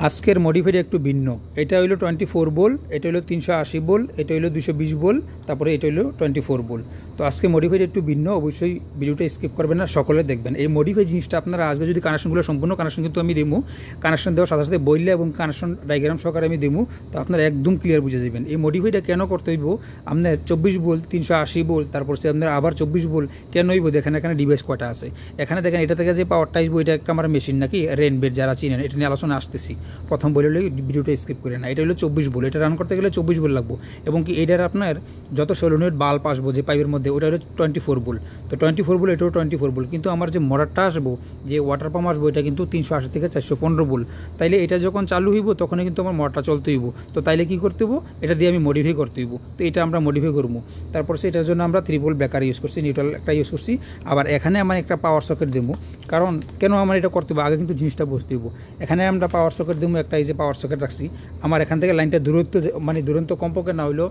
আজকের মডিফাইড একটু ভিন্ন। এটা হইলো 24 ভোল্ট, এটা হইলো 380 ভোল্ট, এটা হইলো 220 ভোল্ট, তারপরে এটা হইলো 24 ভোল্ট। তো আজকে মডিফাইড একটু ভিন্ন, অবশ্যই ভিডিওটা স্কিপ করবেন না, সকলে দেখবেন। এই মডিফাই জিনিসটা আপনারা আসবে যদি কানেকশনগুলো সম্পূর্ণ কানেকশন কিন্তু আমি দেবো, কানেকশন দেওয়ার সাথে সাথে বইলে এবং কানেকশন ডায়াগ্রাম সহকারে আমি দেবো, তো আপনারা একদম ক্লিয়ার বুঝে যাবেন। এই মডিফাইটা কেন করতে হইব, আপনার 24 ভোল্ট 380 ভোল্ট, তারপর সে আপনার আবার 24 ভোল্ট কেন হইব দেখেন এখানে ডিভাইস কয়টা আছে। এখানে দেখেন এটা থেকে যে পাওয়ারটা আসবো, এটা একটা আমার মেশিন নাকি রেনবেড, যারা চিনেন এটা নিয়ে আলোচনা আসতেছি। প্রথম বলে ভিডিওটা স্কিপ করে না। এটা হলো 24 ভোল্ট, এটা রান করতে গেলে 24 ভোল্ট লাগবে, এবং কি এটার আপনার যত সলিনয়েড বাল্ব আসবো যে পাইপের মধ্যে, ওটা হলো 24 ভোল্ট। তো 24 ভোল্ট, এটাও 24 ভোল্ট, কিন্তু আমার যে মোটরটা আসবো, যে ওয়াটার পাম্প আসবো, এটা কিন্তু 380 থেকে 415 ভোল্ট। তাইলে এটা যখন চালু হইব তখনই কিন্তু আমার মোটরটা চলতে হইব। তো তাইলে কি করতে হইব, এটা দিয়ে আমি মডিফাই করতে হইব। তো এটা আমরা মডিফাই করবো। তারপর সেটার জন্য আমরা 3 ভোল্ট ব্রেকার ইউজ করছি, নিউট্রাল একটা ইউজ করছি। আবার এখানে আমার একটা পাওয়ার সকেট দেবো, কারণ কেন আমার এটা করতে হবে আগে কিন্তু জিনিসটা বুঝতে হইব। এখানে আমরা পাওয়ার সকেট দেবো একটা, এই যে পাওয়ার সকেট রাখছি। আমার এখান থেকে লাইনটা দূরত্ব, মানে দূরত্ব কমপক্ষে না হইলো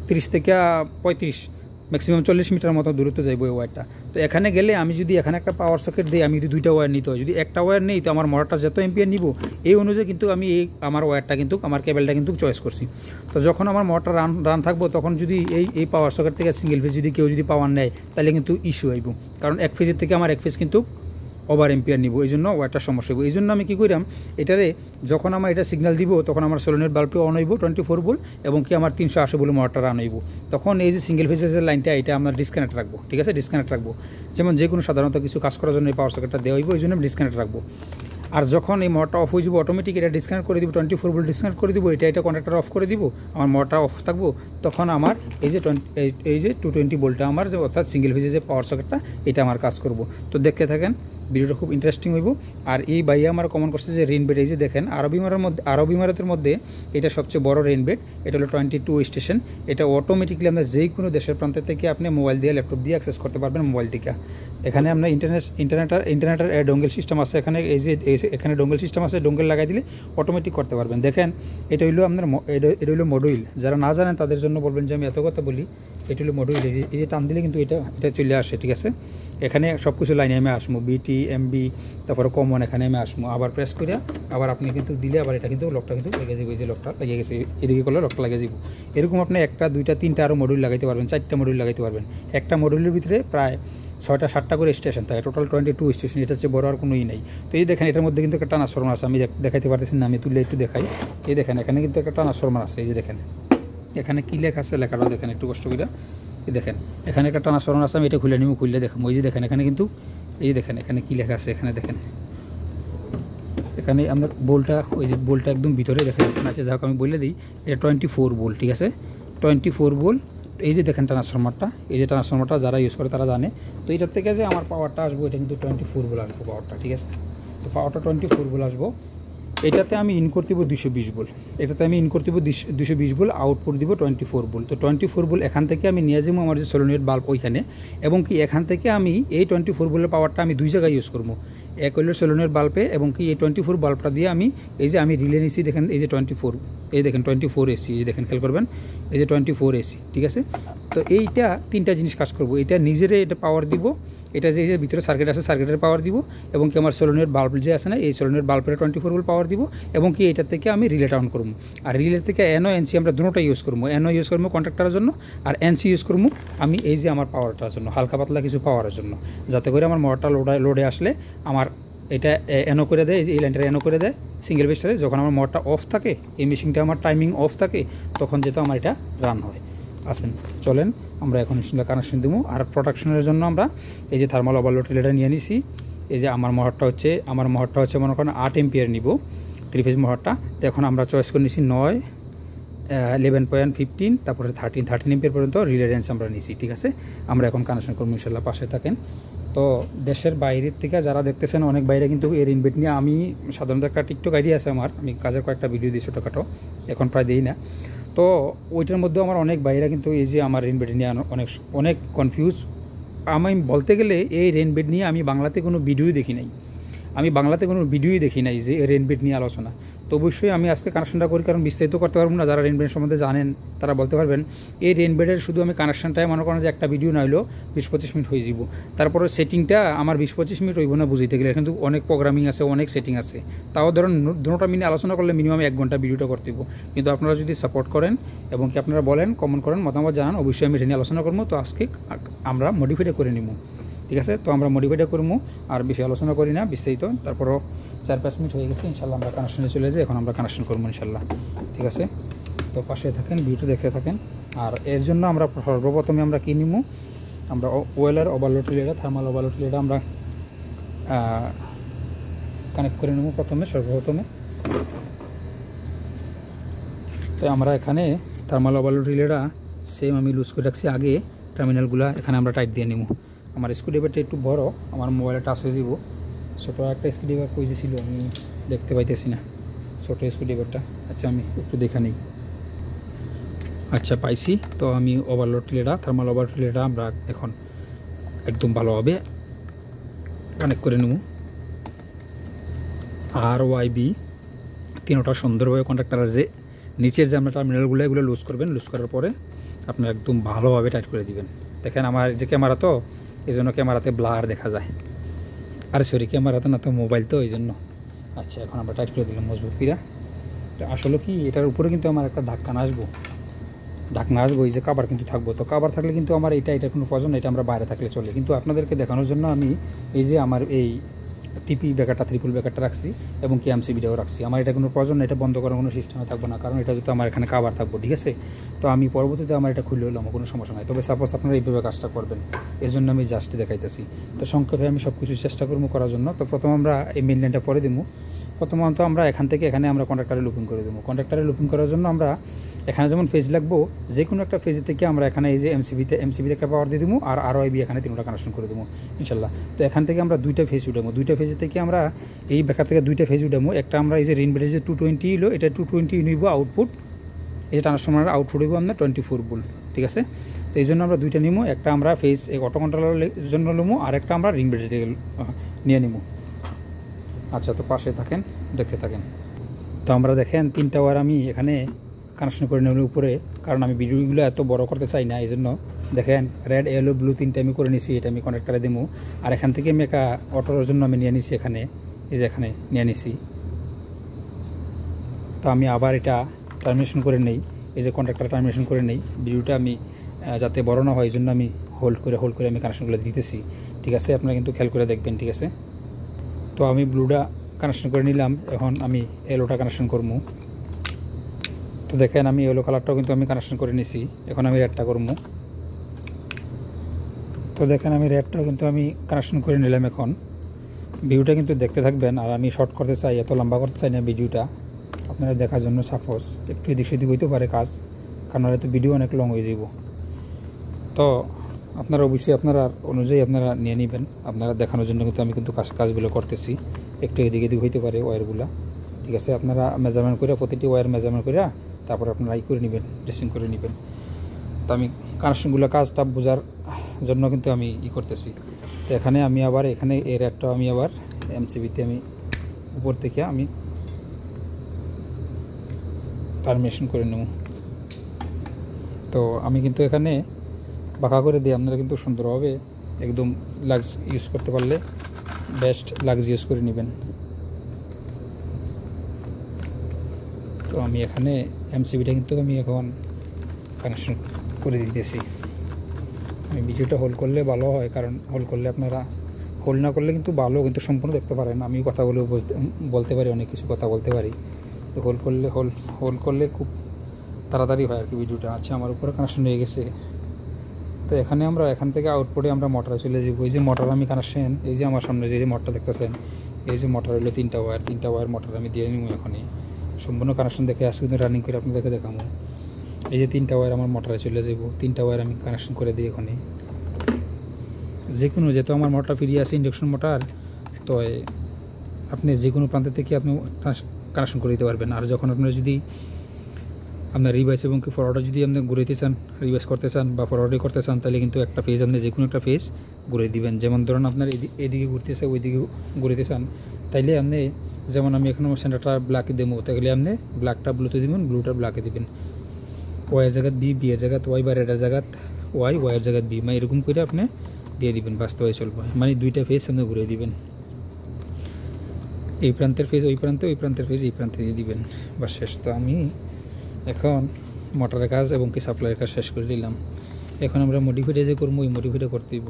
30 থেকে 35, ম্যাক্সিমাম 40 মিটার মতো দূরত্ব যাইব এই ওয়্যারটা। তো এখানে গেলে আমি যদি এখানে একটা পাওয়ার সকেট দিই, আমি যদি 2টা ওয়্যার নিতে হয়, যদি একটা ওয়্যার নেই তো আমার মোটরটা যত এম্পিয়ার নিব এই অনুযায়ী কিন্তু আমি আমার ওয়্যারটা কিন্তু আমার কেবলটা কিন্তু চয়েস করছি। তো যখন আমার মোটর রান থাকবো, তখন যদি এই পাওয়ার সকেট থেকে সিঙ্গেল ফেজ যদি কেউ যদি পাওয়ার নেয়, তাহলে কিন্তু ইস্যু আইব, কারণ এক ফেজের থেকে আমার এক ফেজ কিন্তু ওভার এম্পিয়ার নিব, এই জন্য ওয়ারটার সমস্যা হইব। এই জন্য আমি কী করিলাম, এটারে যখন আমার এটা সিগন্যাল দিব, তখন আমার সলিনয়েড বাল্বটি অন হইব 24 ভোল্ট, এবং কি আমার 380 ভোল্ট মোটরটা রান হইব। তখন এই যে সিঙ্গেল ফেজের লাইনটা, এটা আমরা ডিসকানেক্ট রাখবো, ঠিক আছে, ডিসকানেক্ট রাখবো। যেমন যে কোনো সাধারণত কিছু কাজ করার জন্য এই পাওয়ার সকেটটা দেওয়া হইব, এই জন্য আমি ডিসকানেক্ট রাখবো। আর যখন এই মোটরটা অফ হয়ে যাবো, অটোমেটিক এটা ডিসকানেক্ট করে দিব, 24 ভোল্ট ডিসকানেক্ট করে দিব, এটা কন্ট্যাক্টর অফ করে দিব, আমার মোটরটা অফ থাকবো। তখন আমার এই যে 220 ভোল্টটা আমার যে, অর্থাৎ সিঙ্গেল ফেজের যে পাওয়ার সকেটটা, এটা আমার কাজ করব। তো দেখতে থাকেন, ভিডিওটা খুব ইন্টারেস্টিং হইব। আর এই বাইয়া আমার কমেন্ট করছে যে রেনবেড, এই যে দেখেন আরব ইমারাতের মধ্যে এটা সবচেয়ে বড় রেনবেড। এটা হলো 22 স্টেশন। এটা অটোমেটিকলি আমরা যেই কোনো দেশের প্রান্ত থেকে আপনি মোবাইল দিয়ে, ল্যাপটপ দিয়ে অ্যাক্সেস করতে পারবেন মোবাইল থেকে। এখানে আপনার ইন্টারনেটের ডোঙ্গেল সিস্টেম আছে, এখানে এই যে এখানে ডোঙ্গেল সিস্টেম আছে, ডোঙ্গেল লাগাই দিলে অটোমেটিক করতে পারবেন। দেখেন এটা হইলো আপনার এটা হইলো মডুইল। যারা না জানেন তাদের জন্য বলবেন যে আমি এত কথা বলি। এটা হলো মডুইল, এই যে টান দিলে কিন্তু এটা চলে আসে, ঠিক আছে। এখানে সব কিছু লাইনে আমি আসবো, বিটি, এমবি, তারপরে কমন, এখানে আমি আসবো। আবার প্রেস করে আবার আপনি কিন্তু দিলে আবার এটা কিন্তু লকটা কিন্তু লেগে যাবে, এই যে লকটা লেগে গেছে, এদিকে করলে লকটা লেগে যাব। এরকম আপনি 1টা 2টা 3টা আরও মডুল লাগাইতে পারবেন, 4টা মডুল লাগাইতে পারবেন। একটা মডুলের ভিতরে প্রায় 6টা 7টা করে স্টেশন থাকে, টোটাল 22 স্টেশন। এটা হচ্ছে বড় আর কোনোই নেই। তো এই দেখেন এটার মধ্যে কিন্তু একটা ট্রান্সফরমার আছে, আমি দেখাইতে পারতেছি না, আমি তুলে একটু দেখাই। এই দেখেন এখানে কিন্তু একটা ট্রান্সফরমার আছে, এই যে দেখেন এখানে কী লেখা আছে, লেখাটা দেখেন একটু কষ্ট করে। এই দেখেন এখানে একটা ট্রান্সফরমার আছে, আমি এটা খুলে নিব, খুললে দেখেন ওই যে দেখেন এখানে কিন্তু এই দেখেন এখানে কী লেখা আছে, এখানে দেখেন এখানে আপনার বোল্টটা, ওই যে বোল্টটা একদম ভিতরে দেখেন এখানে আছে। যাক আমি বলে দিই, এটা 24 ভোল্ট, ঠিক আছে, 24 ভোল্ট। এই যে দেখেন ট্রান্সফরমারটা, এই যে ট্রান্সফরমারটা যারা ইউজ করে তারা জানে। তো এটার থেকে যে আমার পাওয়ারটা আসবো, এটা কিন্তু 24 ভোল্ট আসবো পাওয়ারটা, ঠিক আছে। তো পাওয়ারটা 24 ভোল্ট আসবো। এটাতে আমি ইন করতে দিব 220 ভোল্ট, এটাতে আমি ইন করতে দিব 220 ভোল্ট, আউটপুট দিব 24 ভোল্ট। তো 24 ভোল্ট এখান থেকে আমি নিয়ে যাবো আমার যে সলিনয়েড বাল্ব ওইখানে, এবং কি এখান থেকে আমি এই 24 ভোল্টের পাওয়ারটা আমি 2 জায়গায় ইউজ করবো। এক হইল সলিনয়েড বাল্বে, এবং কি এই 24 বাল্বটা দিয়ে আমি এই যে আমি রিলে নিছি, দেখেন এই যে 24, এই দেখেন 24 এসি, এই দেখেন খেয়াল করবেন, এই যে 24 এসি, ঠিক আছে। তো এইটা 3টা জিনিস কাজ করবো। এটা নিজেরে এটা পাওয়ার দিব, এটা যে ভিতরে সার্কিট আছে সার্কিটের পাওয়ার দিব, এবং কি আমার সলিনয়েড বাল্ব যে আছে না, এই সলিনয়েড বাল্বের 24 ভোল্ট পাওয়ার দিব, এবং কি এটা থেকে আমি রিলেটা অন করবো। আর রিলের থেকে এনও এনসি আমরা দুটোটা ইউজ করবো। এনও ইউজ করবো কন্ট্রাক্টরের জন্য, আর এনসি ইউজ করবো আমি এই যে আমার পাওয়ারটার জন্য, হালকা পাতলা কিছু পাওয়ারের জন্য, যাতে করে আমার মোটরটা লোডে আসলে আমার এটা এনও করে দেয়, এই লাইনটা এনও করে দেয় সিঙ্গেল বেসটারে। যখন আমার মোটরটা অফ থাকে, এই মেশিনটা আমার টাইমিং অফ থাকে, তখন যেহেতু আমার এটা রান হয়। আসেন চলেন আমরা এখন কানেকশন দেবো। আর প্রোটেকশনের জন্য আমরা এই যে থার্মাল ওভারলোড রিলেটা নিয়ে নিছি। এই যে আমার মোটরটা হচ্ছে মনে করেন 8 এম্পিয়ার নিব, 3 ফেজ মোটরটা। তো এখন আমরা চয়েস করে নিছি 9, 11.15, তারপরে 13 এম্পিয়ার পর্যন্ত রিলে রেঞ্জ আমরা নিছি, ঠিক আছে। আমরা এখন কানেকশন করবো, ইনশাল্লাহ পাশে থাকেন। তো দেশের বাইরের থেকে যারা দেখতেছেন, অনেক বাইরে কিন্তু এই রেনবেড নিয়ে, আমি সাধারণত একটা টিকটক আইডি আছে আমার, আমি কাজের কয়েকটা ভিডিও দিই ছোটোখাটো, এখন প্রায় দিই না। তো ওইটার মধ্যেও আমার অনেক বাইরা কিন্তু এই যে আমার রেনবেড নিয়ে অনেক কনফিউজ। আমি বলতে গেলে এই রেনবেড নিয়ে আমি বাংলাতে কোনো ভিডিওই দেখি নাই, যে রেনবেড নিয়ে আলোচনা। তো তো অবশ্যই আমি আজকে কানেকশনটা করি, কারণ বিস্তারিত করতে পারবো না। যারা রেনবেড সম্বন্ধে জানেন তারা বলতে পারবেন। এই রেনবেডের শুধু আমি কানেকশনটাই মনে করেন যে একটা ভিডিও না হলেও 20-25 মিনিট হয়ে যাব। তারপরে সেটিংটা আমার 20-25 মিনিট হইব না বুঝিতে গেলে, কিন্তু অনেক প্রোগ্রামিং আছে, অনেক সেটিং আছে। তাও ধরুন দুটোটা মিনিট আলোচনা করলে মিনিমাম 1 ঘন্টা ভিডিওটা করতে হইব। কিন্তু আপনারা যদি সাপোর্ট করেন এবং কি আপনারা বলেন, কমেন্ট করেন, মতামত জানান, অবশ্যই আমি এটা নিয়ে আলোচনা করবো। তো আজকে আমরা মডিফাইটা করে নিব, ঠিক আছে? তো আমরা মডিফাইটা করবো, আর বেশি আলোচনা করি না বিস্তারিত। তারপরও 4-5 মিনিট হয়ে গেছে, ইনশাল্লাহ আমরা কানেকশনে চলে যাই। এখন আমরা কানেকশন করবো ইনশাল্লাহ, ঠিক আছে? তো পাশে থাকেন, ভিডিও দেখে থাকেন। আর এর জন্য আমরা সর্বপ্রথমে আমরা কী নিব, আমরা ওয়েলের ওভারলোড রিলেটা, থার্মাল ওভারলোড রিলেটা আমরা কানেক্ট করে নেব সর্বপ্রথমে। তো আমরা এখানে থার্মাল ওভারলোড রিলেটা সেম আমি লুজ করে রাখছি আগে, টার্মিনালগুলো এখানে আমরা টাইট দিয়ে নিব। আমার স্ক্রুড্রাইভারটা একটু বড়, আমার মোবাইলে টাচ হয়ে যাব। ছোটো একটা স্ক্রুড্রাইভার কইছে ছিল, আমি দেখতে পাইতেছি না ছোটো স্ক্রুড্রাইভারটা। আচ্ছা আমি একটু দেখে নিই। আচ্ছা পাইছি। তো আমি ওভারলোড রিলেটা, থার্মাল ওভারলোড রিলেটা আমরা এখন একদম ভালোভাবে কানেক্ট করে নেব। আর ওয়াইবি তিনটা সুন্দরভাবে কন্ট্যাক্টার যে নিচের যে আমরা টার্মিনালগুলো এগুলো লুজ করবেন। লুজ করার পরে আপনারা একদম ভালোভাবে টাইট করে দিবেন। দেখেন আমার যে ক্যামেরা, তো এই জন্য ক্যামেরাতে ব্লার দেখা যায়। আরে সরি, ক্যামেরাতে না, তো মোবাইল, তো এই জন্য। আচ্ছা এখন আমরা টাইট করে দিলাম মজবুত কিরা। তো আসলে কি এটার উপরে কিন্তু আমার একটা ঢাকনা আসবো, এই যে কাবার কিন্তু থাকবো। তো কাবার থাকলে কিন্তু আমার এটা কোনো প্রয়োজন, এটা আমরা বাইরে থাকলে চলে। কিন্তু আপনাদেরকে দেখানোর জন্য আমি এই যে আমার এই টিপি ব্যাকারটা, ট্রিপল ব্যাকারটা রাখছি এবং কি এমসিবিটাও রাখছি। আমার এটা কোনো প্রয়োজন না, এটা বন্ধ করার কোনো সিস্টেমে থাকবে না, কারণ এটা যদি আমার এখানে কাবার থাকবো, ঠিক আছে? তো আমি পরবর্তীতে আমার এটা খুললে হলো আমার কোনো সমস্যা নাই। তবে সাপোজ আপনারা এইভাবে কাজটা করবেন, এর জন্য আমি জাস্ট দেখাইতেছি। তো সংক্ষেপে আমি সব কিছু চেষ্টা করবো করার জন্য। তো প্রথম আমরা এই মেইন লাইনটা পরে দেবো। প্রথমত আমরা এখান থেকে এখানে আমরা কন্ট্রাক্টরে লুপিং করে দেবো। কন্ট্রাক্টরে লুপিং করার জন্য আমরা এখানে যেমন ফেজ লাগবো, যে কোনো একটা ফেজ থেকে আমরা এখানে এই যে এমসিবিতে একটা পাওয়ার দিয়ে দেবো, আর আরওআইবি এখানে 3টা কানেকশন করে দেবো ইনশাল্লাহ। তো এখান থেকে আমরা 2টা ফেজ উঠাবো। 2টা ফেজ থেকে আমরা এই ব্যাকার থেকে 2টা ফেজ উঠাবো। একটা আমরা এই যে রেনবেডের যে 220 হলো, এটা 220 নিব আউটপুট। এই যে ট্রান্সফরমারের আউটপুট হইব আমরা 24 ভোল্ট, ঠিক আছে? তো এই জন্য আমরা 2টা নিব। একটা আমরা ফেজ এই অটো কন্ট্রোলারের জন্য নেবো, আর একটা আমরা রেনবেডের নিয়ে নিব। আচ্ছা তো পাশে থাকেন, দেখে থাকেন। তো আমরা দেখেন 3টা ওয়্যার আমি এখানে কানেকশন করে নেব উপরে, কারণ আমি ভিডিওগুলো এত বড় করতে চাই না। এই জন্য দেখেন রেড, ইয়েলো, ব্লু 3টা আমি করে নিছি। এটা আমি কানেক্টরে দেবো। আর এখান থেকে আমি একটা অটোর জন্য আমি নিয়ে নিছি এখানে, এই যে এখানে নিয়ে নিছি। তো আমি আবার এটা টার্মিনেশন করে নেই, এই যে কন্ট্রাক্টর টার্মিনেশন করে নেই। ভিডিওটা আমি যাতে বড় না হয় এই জন্য আমি হোল্ড করে আমি কানেকশনগুলো দিতেছি, ঠিক আছে? আপনারা কিন্তু খেয়াল করে দেখবেন, ঠিক আছে? তো আমি ব্লুটা কানেকশন করে নিলাম, এখন আমি ইয়েলোটা কানেকশন করবো। তো দেখেন আমি ইয়েলো কালারটাও কিন্তু আমি কানেকশন করে নিছি। এখন আমি রেডটা করবো। তো দেখেন আমি রেডটাও কিন্তু আমি কানেকশন করে নিলাম। এখন ভিডিওটা কিন্তু দেখতে থাকবেন, আর আমি শর্ট করতে চাই, এত লম্বা করতে চাই না ভিডিওটা, আপনারা দেখার জন্য। সাপোজ একটু এদিক সেদিক হইতে পারে কাজ, কারণ হয়তো ভিডিও অনেক লং হয়ে যাব। তো আপনারা অবশ্যই আপনারা অনুযায়ী আপনারা নিয়ে নেবেন। আপনারা দেখানোর জন্য কিন্তু আমি কিন্তু কাজগুলো করতেছি। একটু এদিক হইতে পারে ওয়্যারগুলো, ঠিক আছে? আপনারা মেজারমেন্ট করে, প্রতিটি ওয়্যার মেজারমেন্ট করে তারপর আপনারা করে নেবেন, ড্রেসিং করে নেবেন। তো আমি কানেকশনগুলো কাজটা বোঝার জন্য কিন্তু আমি করতেছি। তো এখানে আমি আবার এখানে এই রেডটা আমি আবার এমসিবিতে আমি উপর থেকে আমি টার্মিনেশন করে নেব। তো আমি কিন্তু এখানে বাঁকা করে দিই, আপনারা কিন্তু সুন্দরভাবে একদম লাক্স ইউজ করতে পারলে বেস্ট লাক্স ইউজ করে নেবেন। তো আমি এখানে এমসিবিটা কিন্তু আমি এখন কানেকশন করে দিতেছি। আমি ভিডিওটা হোল্ড করলে ভালো হয়, কারণ হোল্ড করলে আপনারা হোল্ড না করলে কিন্তু ভালো, কিন্তু সম্পূর্ণ দেখতে পারেন। আমি কথা বলতে পারি, অনেক কিছু কথা বলতে পারি। তো হোল্ড করলে খুব তাড়াতাড়ি হয় আর কি ভিডিওটা। আচ্ছা আমার উপরে কানেকশন হয়ে গেছে। তো এখানে আমরা এখান থেকে আউটপুটে আমরা মোটরে চলে যাব। এই যে মোটর আমি কানেকশন, এই যে আমার সামনে যে মোটরটা দেখতেছেন, এই যে মোটর হলো 3টা ওয়্যার মোটর আমি দিয়ে নিব। এখনই সম্পূর্ণ কানেকশন দেখে আজকে কিন্তু রানিং করে আপনাদেরকে দেখাবো। এই যে 3টা ওয়্যার আমার মোটরে চলে যাব। 3টা ওয়্যার আমি কানেকশন করে দিই এখনই। যে কোনো, যেহেতু আমার মোটর ফ্রি আছে ইন্ডাকশন মোটর, তো আপনি যে কোনো প্রান্ত থেকে আপনি কানেকশন করে দিতে পারবেন। আর যখন আপনারা যদি আপনার রিভাইস এবং কি ফরওয়ার্ডে যদি আপনি ঘুরাইতে চান, রিভাইস করতে চান বা ফরওয়ার্ডে করতে চান, তাহলে কিন্তু একটা ফেজ আপনি যে কোনো একটা ফেজ ঘুরে দিবেন। যেমন ধরুন আপনার এদিকে ঘুরতেছে, ওইদিকে ঘুরাইতে চান, তাইলে আপনি যেমন আমি এখানে সেন্টারটা ব্ল্যাকে দেবো, তাহলে আপনি ব্ল্যাকটা ব্লুতে দিবেন, ব্লুটা ব্ল্যাকে দিবেন। ওয়াইয়ের জায়গাত বি, বিয়ের জায়গাত ওয়াই, বা রেডের জায়গাত ওয়াই, ওয়াইয়ের জায়গাত বি, মানে এরকম করে আপনি দিয়ে দিবেন, বাস্তবে চলবে। মানে দুইটা ফেজ আপনি ঘুরে দিবেন, এই প্রান্তের ফেজ ওই প্রান্তে, ওই প্রান্তের ফেজ এই প্রান্তে দিয়ে দিবেন, বা শেষ। তো আমি এখন মোটরের কাজ এবং কি সাপ্লাইয়ের কাজ শেষ করে দিলাম। এখন আমরা মডিফাইডে যে করবো, ওই মডিফাইডে করতে দিব।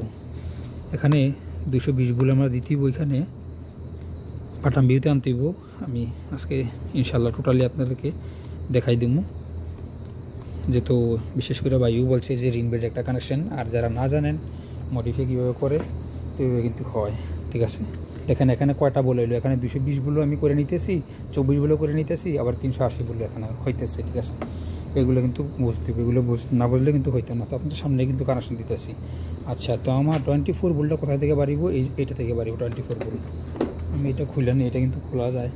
এখানে 220 ভোল্ট আমরা দিতেইব, ওইখানে বাটাম ভিউতে আনতেইব। আমি আজকে ইনশাল্লাহ টোটালি আপনাদেরকে দেখাই দিব, যেহেতু বিশেষ করে ভাইও বলছে যে রিনবেড একটা কানেকশন, আর যারা না জানেন মডিফাই কীভাবে করে তো এইভাবে কিন্তু হয়। ঠিক আছে, দেখেন এখানে কয়টা বলে এলো, এখানে 220 ভোল্ট আমি করে নিতেছি, 24 ভোল্ট করে নিতেছি, আবার 380 ভোল্ট এখানে হইতেছে। ঠিক আছে, এগুলো কিন্তু বুঝতে হবে, এগুলো না বুঝলে কিন্তু হইতো না। তো আপনাদের সামনে কিন্তু কানেকশন দিতেছি। আচ্ছা, তো আমার 24 ভোল্টটা কোথা থেকে বাড়িব, এইটা থেকে বাড়িব 24 ভোল্ট। আমি এটা খুলে নিই, এটা কিন্তু খোলা যায়,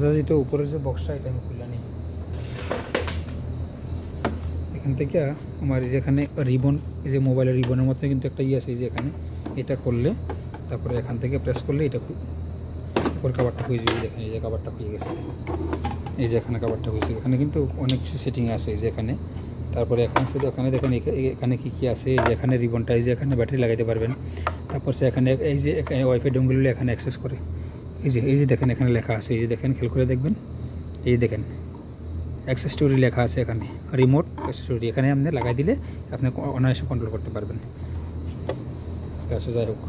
যেহেতু উপরে যে বক্সটা, এটা আমি খুলে নিই। এখান থেকে আমার এই যেখানে রিবন, এই যে মোবাইলের রিবনের মধ্যে কিন্তু একটা আছে, এই যে এখানে এটা করলে, তারপরে এখান থেকে প্রেস করলে এটা উপর কাভারটা হয়ে যাবে। দেখেন এই যে কাভারটা হয়ে গেছে, এই যে এখানে কাভারটা হয়েছে। এখানে কিন্তু অনেক কিছু সেটিং আছে, এই যে এখানে। তারপরে এখন শুধু এখানে দেখেন এখানে কী আছে, এই যে এখানে রিবনটা, এই যে এখানে ব্যাটারি লাগাইতে পারবেন। তারপর সে এখানে এই যে ওয়াইফাই ডোঙ্গলগুলো এখানে অ্যাক্সেস করে, এই যে দেখেন এখানে লেখা আছে, এই যে দেখেন, খেয়াল করে দেখবেন, এই দেখেন অ্যাক্সেসরিজ লেখা আছে এখানে, রিমোট অ্যাক্সেসরিজ। এখানে আপনি লাগাই দিলে আপনি অনায়াসে কন্ট্রোল করতে পারবেন। তো আচ্ছা, যাই হোক,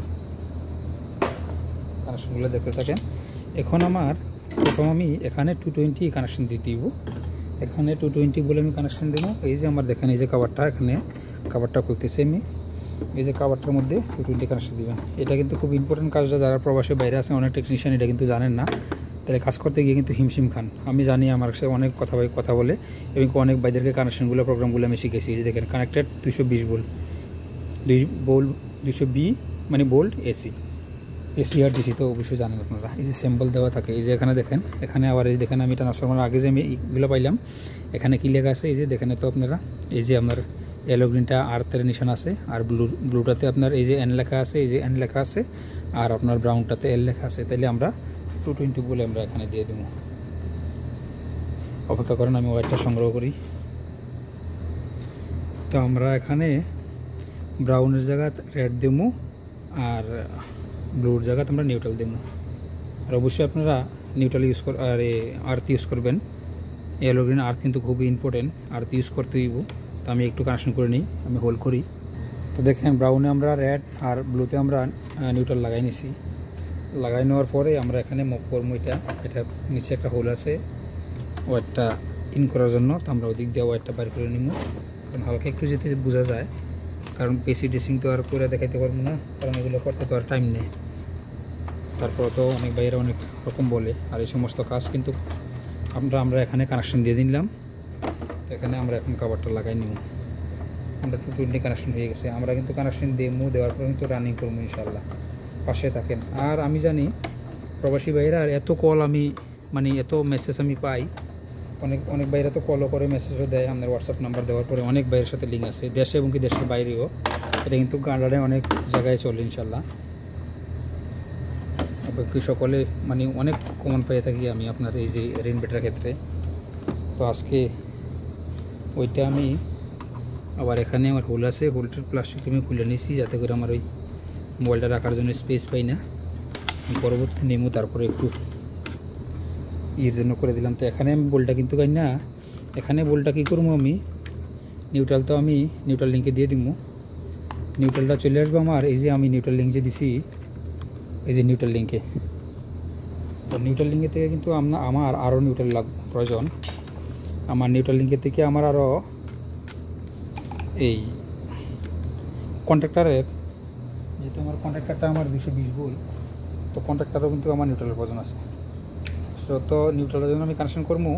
কানেকশনগুলো দেখতে থাকেন। এখন আমার প্রথম আমি এখানে 220 কানেকশন দিয়ে দিব। এখানে 220 বলে আমি কানেকশন দেবো। এই যে আমার দেখেন, এই যে কাভারটা, এখানে কাভারটা খুলতেছে আমি, এই যে কাভারটার মধ্যে 220 কানেকশন দিবেন। এটা কিন্তু খুব ইম্পর্টেন্ট কাজটা, যারা প্রবাসে বাইরে আছেন, অনেক টেকনিশিয়ান এটা কিন্তু জানেন না, তাহলে কাজ করতে গিয়ে কিন্তু হিমশিম খান। আমি জানি, আমার কাছে অনেক কথা বলে, এবং অনেক বাইদেরকে কানেকশনগুলো, প্রোগ্রামগুলো আমি শিখেছি। এই যে দেখেন কানেক্টেড 220 ভোল্ট, 220 মানে ভোল্ট এসি আর ডিসি তো অবশ্যই জানেন আপনারা। এই যে সিম্বল দেওয়া থাকে, এই যে এখানে দেখেন, এখানে আবার এই দেখেন, আমি ট্রান্সফরমার আগে যে আমি এইগুলো পাইলাম, এখানে কী লেখা আছে, এই যে দেখেন তো আপনারা, এই যে আপনার ইয়েলো গ্রিনটা আর্থের নিশান আছে, আর ব্লুটাতে আপনার এই যে এন লেখা আছে, এই যে এন লেখা আছে, আর আপনার ব্রাউনটাতে এল লেখা আছে। তাইলে আমরা 220 বলে আমরা এখানে দিয়ে দেবো। অপেক্ষা করেন, আমি ওয়ারটা সংগ্রহ করি। তো আমরা এখানে ব্রাউনের জায়গা রেড দেবো, আর ব্লুর জায়গাতে আমরা নিউট্রাল দেবো। আর অবশ্যই আপনারা নিউট্রাল ইউজ আর আর্থ ইউজ করবেন। ইয়েলো গ্রিন আর্থ কিন্তু খুবই ইম্পর্টেন্ট, আর্থ ইউজ করতে হইব। তো আমি একটু কানেকশন করে নিই, আমি হোল্ড করি। তো দেখেন, ব্রাউনে আমরা রেড আর ব্লুতে আমরা নিউট্রাল লাগাই নিছি। লাগাই নেওয়ার পরে আমরা এখানে মুভ করবো, এটা নিচে একটা হোল আছে ওয়ারটা ইন করার জন্য। তো আমরা ওদিক দিয়ে ওয়ারটা বাইর করে নিব, কারণ হালকা একটু যেতে বোঝা যায়, কারণ পেসি ড্রেসিং তো আর করে দেখাইতে পারবো না, কারণ এগুলো করতে তো আর টাইম নেই। তারপর তো অনেক বাইরে অনেক রকম বলে, আর এই সমস্ত কাজ কিন্তু আমরা এখানে কানেকশন দিয়ে দিলাম। এখানে আমরা এখন কাভারটা লাগাই নিব। আমরা 220 কানেকশন হয়ে গেছে। আমরা কিন্তু কানেকশন দেওয়ার পর কিন্তু রানিং করবো ইনশাল্লাহ। পাশে থাকেন। আর আমি জানি প্রবাসী বাইরে আর এত কল আমি মানে এত মেসেজ আমি পাই, অনেক বাইরে তো কলও করে, মেসেজও দেয়। আপনার হোয়াটসঅ্যাপ নাম্বার দেওয়ার পরে অনেক বাইরের সাথে লিঙ্ক আছে, দেশে এবং কি দেশের বাইরেও। এটা কিন্তু গার্ডারে অনেক জায়গায় চলে ইনশাল্লাহ। কি সকলে মানে অনেক কমন পেয়ে থাকি আমি আপনার এই যে রেনবেটার ক্ষেত্রে। তো আজকে ওইটা আমি আবার এখানে আমার হোল আছে, হোলটার প্লাস্টিকটা আমি খুলে নিয়েছি, যাতে করে আমার ওই মোবাইলটা রাখার জন্য স্পেস পাই না। পরবর্তী নেমু, তারপরে একটু জন্য করে দিলাম। তো এখানে আমি বোল্টটা কিন্তু পাই না, এখানে বোল্টটা কী করবো, আমি নিউট্রাল তো আমি নিউট্রাল লিঙ্কে দিয়ে দিব। নিউট্রালটা চলে আসবো আমার, এই যে আমি নিউট্রাল লিঙ্ক যে দিছি, এই যে নিউট্রাল লিঙ্কে। তো নিউট্রাল লিঙ্কের থেকে কিন্তু আমার আরও নিউট্রাল প্রয়োজন। আমার নিউট্রাল লিঙ্কের থেকে আমার আরও এই কন্ট্রাক্টারের, যেহেতু আমার কন্ট্রাক্টারটা আমার 220 ভোল্ট, তো কন্ট্রাক্টারও কিন্তু আমার নিউট্রালের প্রয়োজন আছে। তো নিউট্রালের জন্য আমি কানেকশন করবো।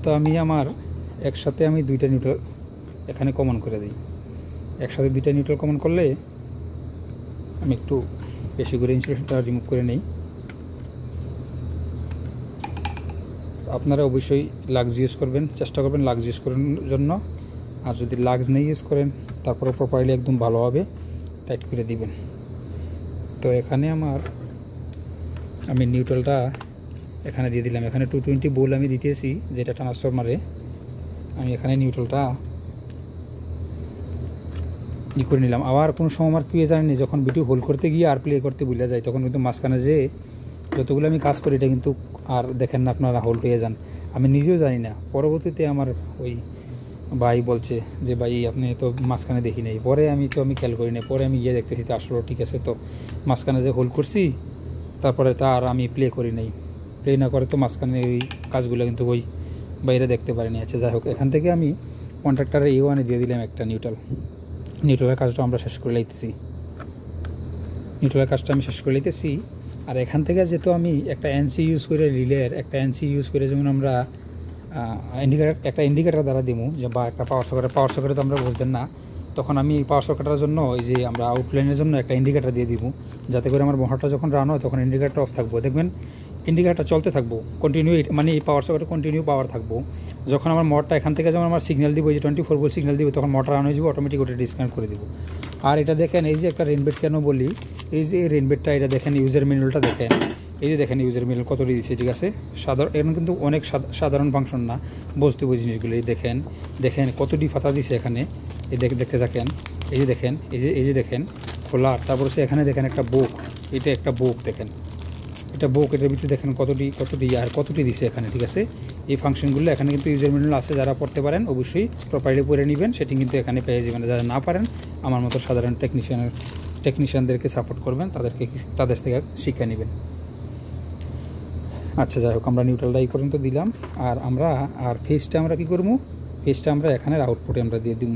তো আমি আমার একসাথে আমি দুইটা নিউট্রাল এখানে কমন করে দিই। একসাথে দুইটা নিউট্রাল কমন করলে আমি একটু বেশি করে ইনসুলেশনটা রিমুভ করে নেই। আপনারা অবশ্যই লাক্স ইউজ করবেন, চেষ্টা করবেন লাক্স ইউজ করার জন্য। আর যদি লাক্স নেই ইউজ করেন, তারপরে প্রপারলি একদম ভালোভাবে টাইট করে দিবেন। তো এখানে আমার আমি নিউট্রালটা এখানে দিয়ে দিলাম। এখানে 220 ভোল্ট আমি দিতেছি, যেটা ট্রান্সফরমারে। আমি এখানে নিউট্রালটা করে নিলাম। আবার কোনো সময় আমার কি জানেনি, যখন ভিডিও হোল্ড করতে গিয়ে আর প্লে করতে ভুলে যায়, তখন কিন্তু মাঝখানে যে যতগুলো আমি কাজ করি এটা কিন্তু আর দেখেন না, আপনারা হোল্ড হয়ে যান। আমি নিজেও জানি না, পরবর্তীতে আমার ওই ভাই বলছে যে ভাই আপনি তো মাঝখানে দেখি নাই। পরে আমি খেয়াল করি নাই, পরে আমি গিয়ে দেখতেছি তো আসলে ঠিক আছে, তো মাঝখানে যে হোল্ড করছি তারপরে তার আমি প্লে করি নাই। প্লে না করে তো মাঝখানে ওই কাজগুলো কিন্তু ওই বাইরে দেখতে পারিনি। আচ্ছা যাই হোক, এখান থেকে আমি কন্ট্রাক্টরের A1 দিয়ে দিলাম একটা নিউট্রালের কাজটা আমরা শেষ করে লাইতেছি। নিউট্রালের কাজটা আমি শেষ করে লাইতেছি। আর এখান থেকে যেহেতু আমি একটা এনসি ইউজ করে, রিলের একটা এনসি ইউজ করে, যেমন আমরা ইন্ডিকেটার দ্বারা দিব, যে বা একটা পাওয়ার সকেটে তো আমরা বুঝবেন না, তখন আমি পাওয়ার সকেটের জন্য এই যে আমরা আউটলাইনের জন্য একটা ইন্ডিকেটার দিয়ে দিব, যাতে করে আমার মোটরটা যখন রান হয় তখন ইন্ডিকেটার অফ থাকবো। দেখবেন ইন্ডিকেটারটা চলতে থাকবো কন্টিনিউ, মানে এই পাওয়ার সকেটে কন্টিনিউ পাওয়ার থাকবো। যখন আমার মোটরটা এখান থেকে যেমন আমার সিগন্যাল দিব, যে 24 ভোল্ট সিগন্যাল দিব, তখন মোটর রান হয়ে যাবে, অটোমেটিক ওটা ডিসকানেক্ট করে দিব। আর এটা দেখেন, এই যে একটা রেনবেট কেন বলি, এই যে এই রেনবেটটা, এটা দেখেন ইউজার ম্যানুয়ালটা দেখেন, এই যে দেখেন ইউজার ম্যানুয়াল কতটি দিচ্ছে, ঠিক আছে। এখন কিন্তু অনেক সাধারণ ফাংশন না, বুঝতে হবে জিনিসগুলো। দেখেন কতটি ফাতা দিছে এখানে, এই দেখতে থাকেন। এই যে দেখেন, এই যে দেখেন খোলা, তারপর সে এখানে দেখেন একটা বুক, এটা একটা বুক দেখেন, এটা বুক, এটার ভিতরে দেখেন কতটি আর কতটি দিছে এখানে, ঠিক আছে। এই ফাংশনগুলো এখানে কিন্তু ইউজার ম্যানুয়াল আছে, যারা পড়তে পারেন অবশ্যই প্রপারলি পড়ে নেবেন, সেটি কিন্তু এখানে পেয়ে যাবেন। যারা না পারেন আমার মতো সাধারণ টেকনিশিয়ানদেরকে সাপোর্ট করবেন, তাদের থেকে শিক্ষা নেবেন। আচ্ছা যাই হোক, আমরা নিউট্রালটা এই পর্যন্ত দিলাম। আর ফেজটা আমরা কী করবো, ফেজটা আমরা এখানের আউটপুটে আমরা দিয়ে দিব,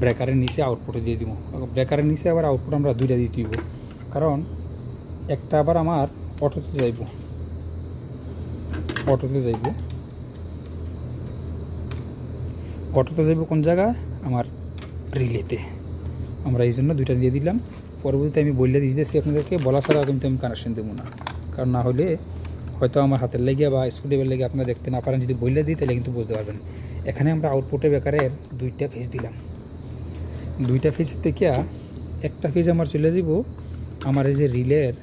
ব্রেকারের নিচে আউটপুটে দিয়ে দিব। ব্রেকারের নিচে আবার আউটপুট আমরা দুইটা দিয়ে দিব, কারণ একটা আবার আমার অটোতে যাইব কোন জায়গায়, আমার রিলেতে। আমরা এই জন্য দুইটা দিয়ে দিলাম। পরবর্তীতে আমি বললে দিতেছি আপনাদেরকে, বলা ছাড়া কিন্তু আমি কানেকশন দেবো না, কারণ না হলে হয়তো আমার হাতের লেগে বা স্ক্রুড্রাইভার লেগে আপনারা দেখতে না পারেন। যদি বললে দিই তাহলে কিন্তু বুঝতে পারবেন। এখানে আমরা আউটপুটে ব্রেকারের দুইটা ফেজ দিলাম। দুইটা ফেজ থেকে একটা ফেজ আমার চলে যাব আমার এই যে রিলের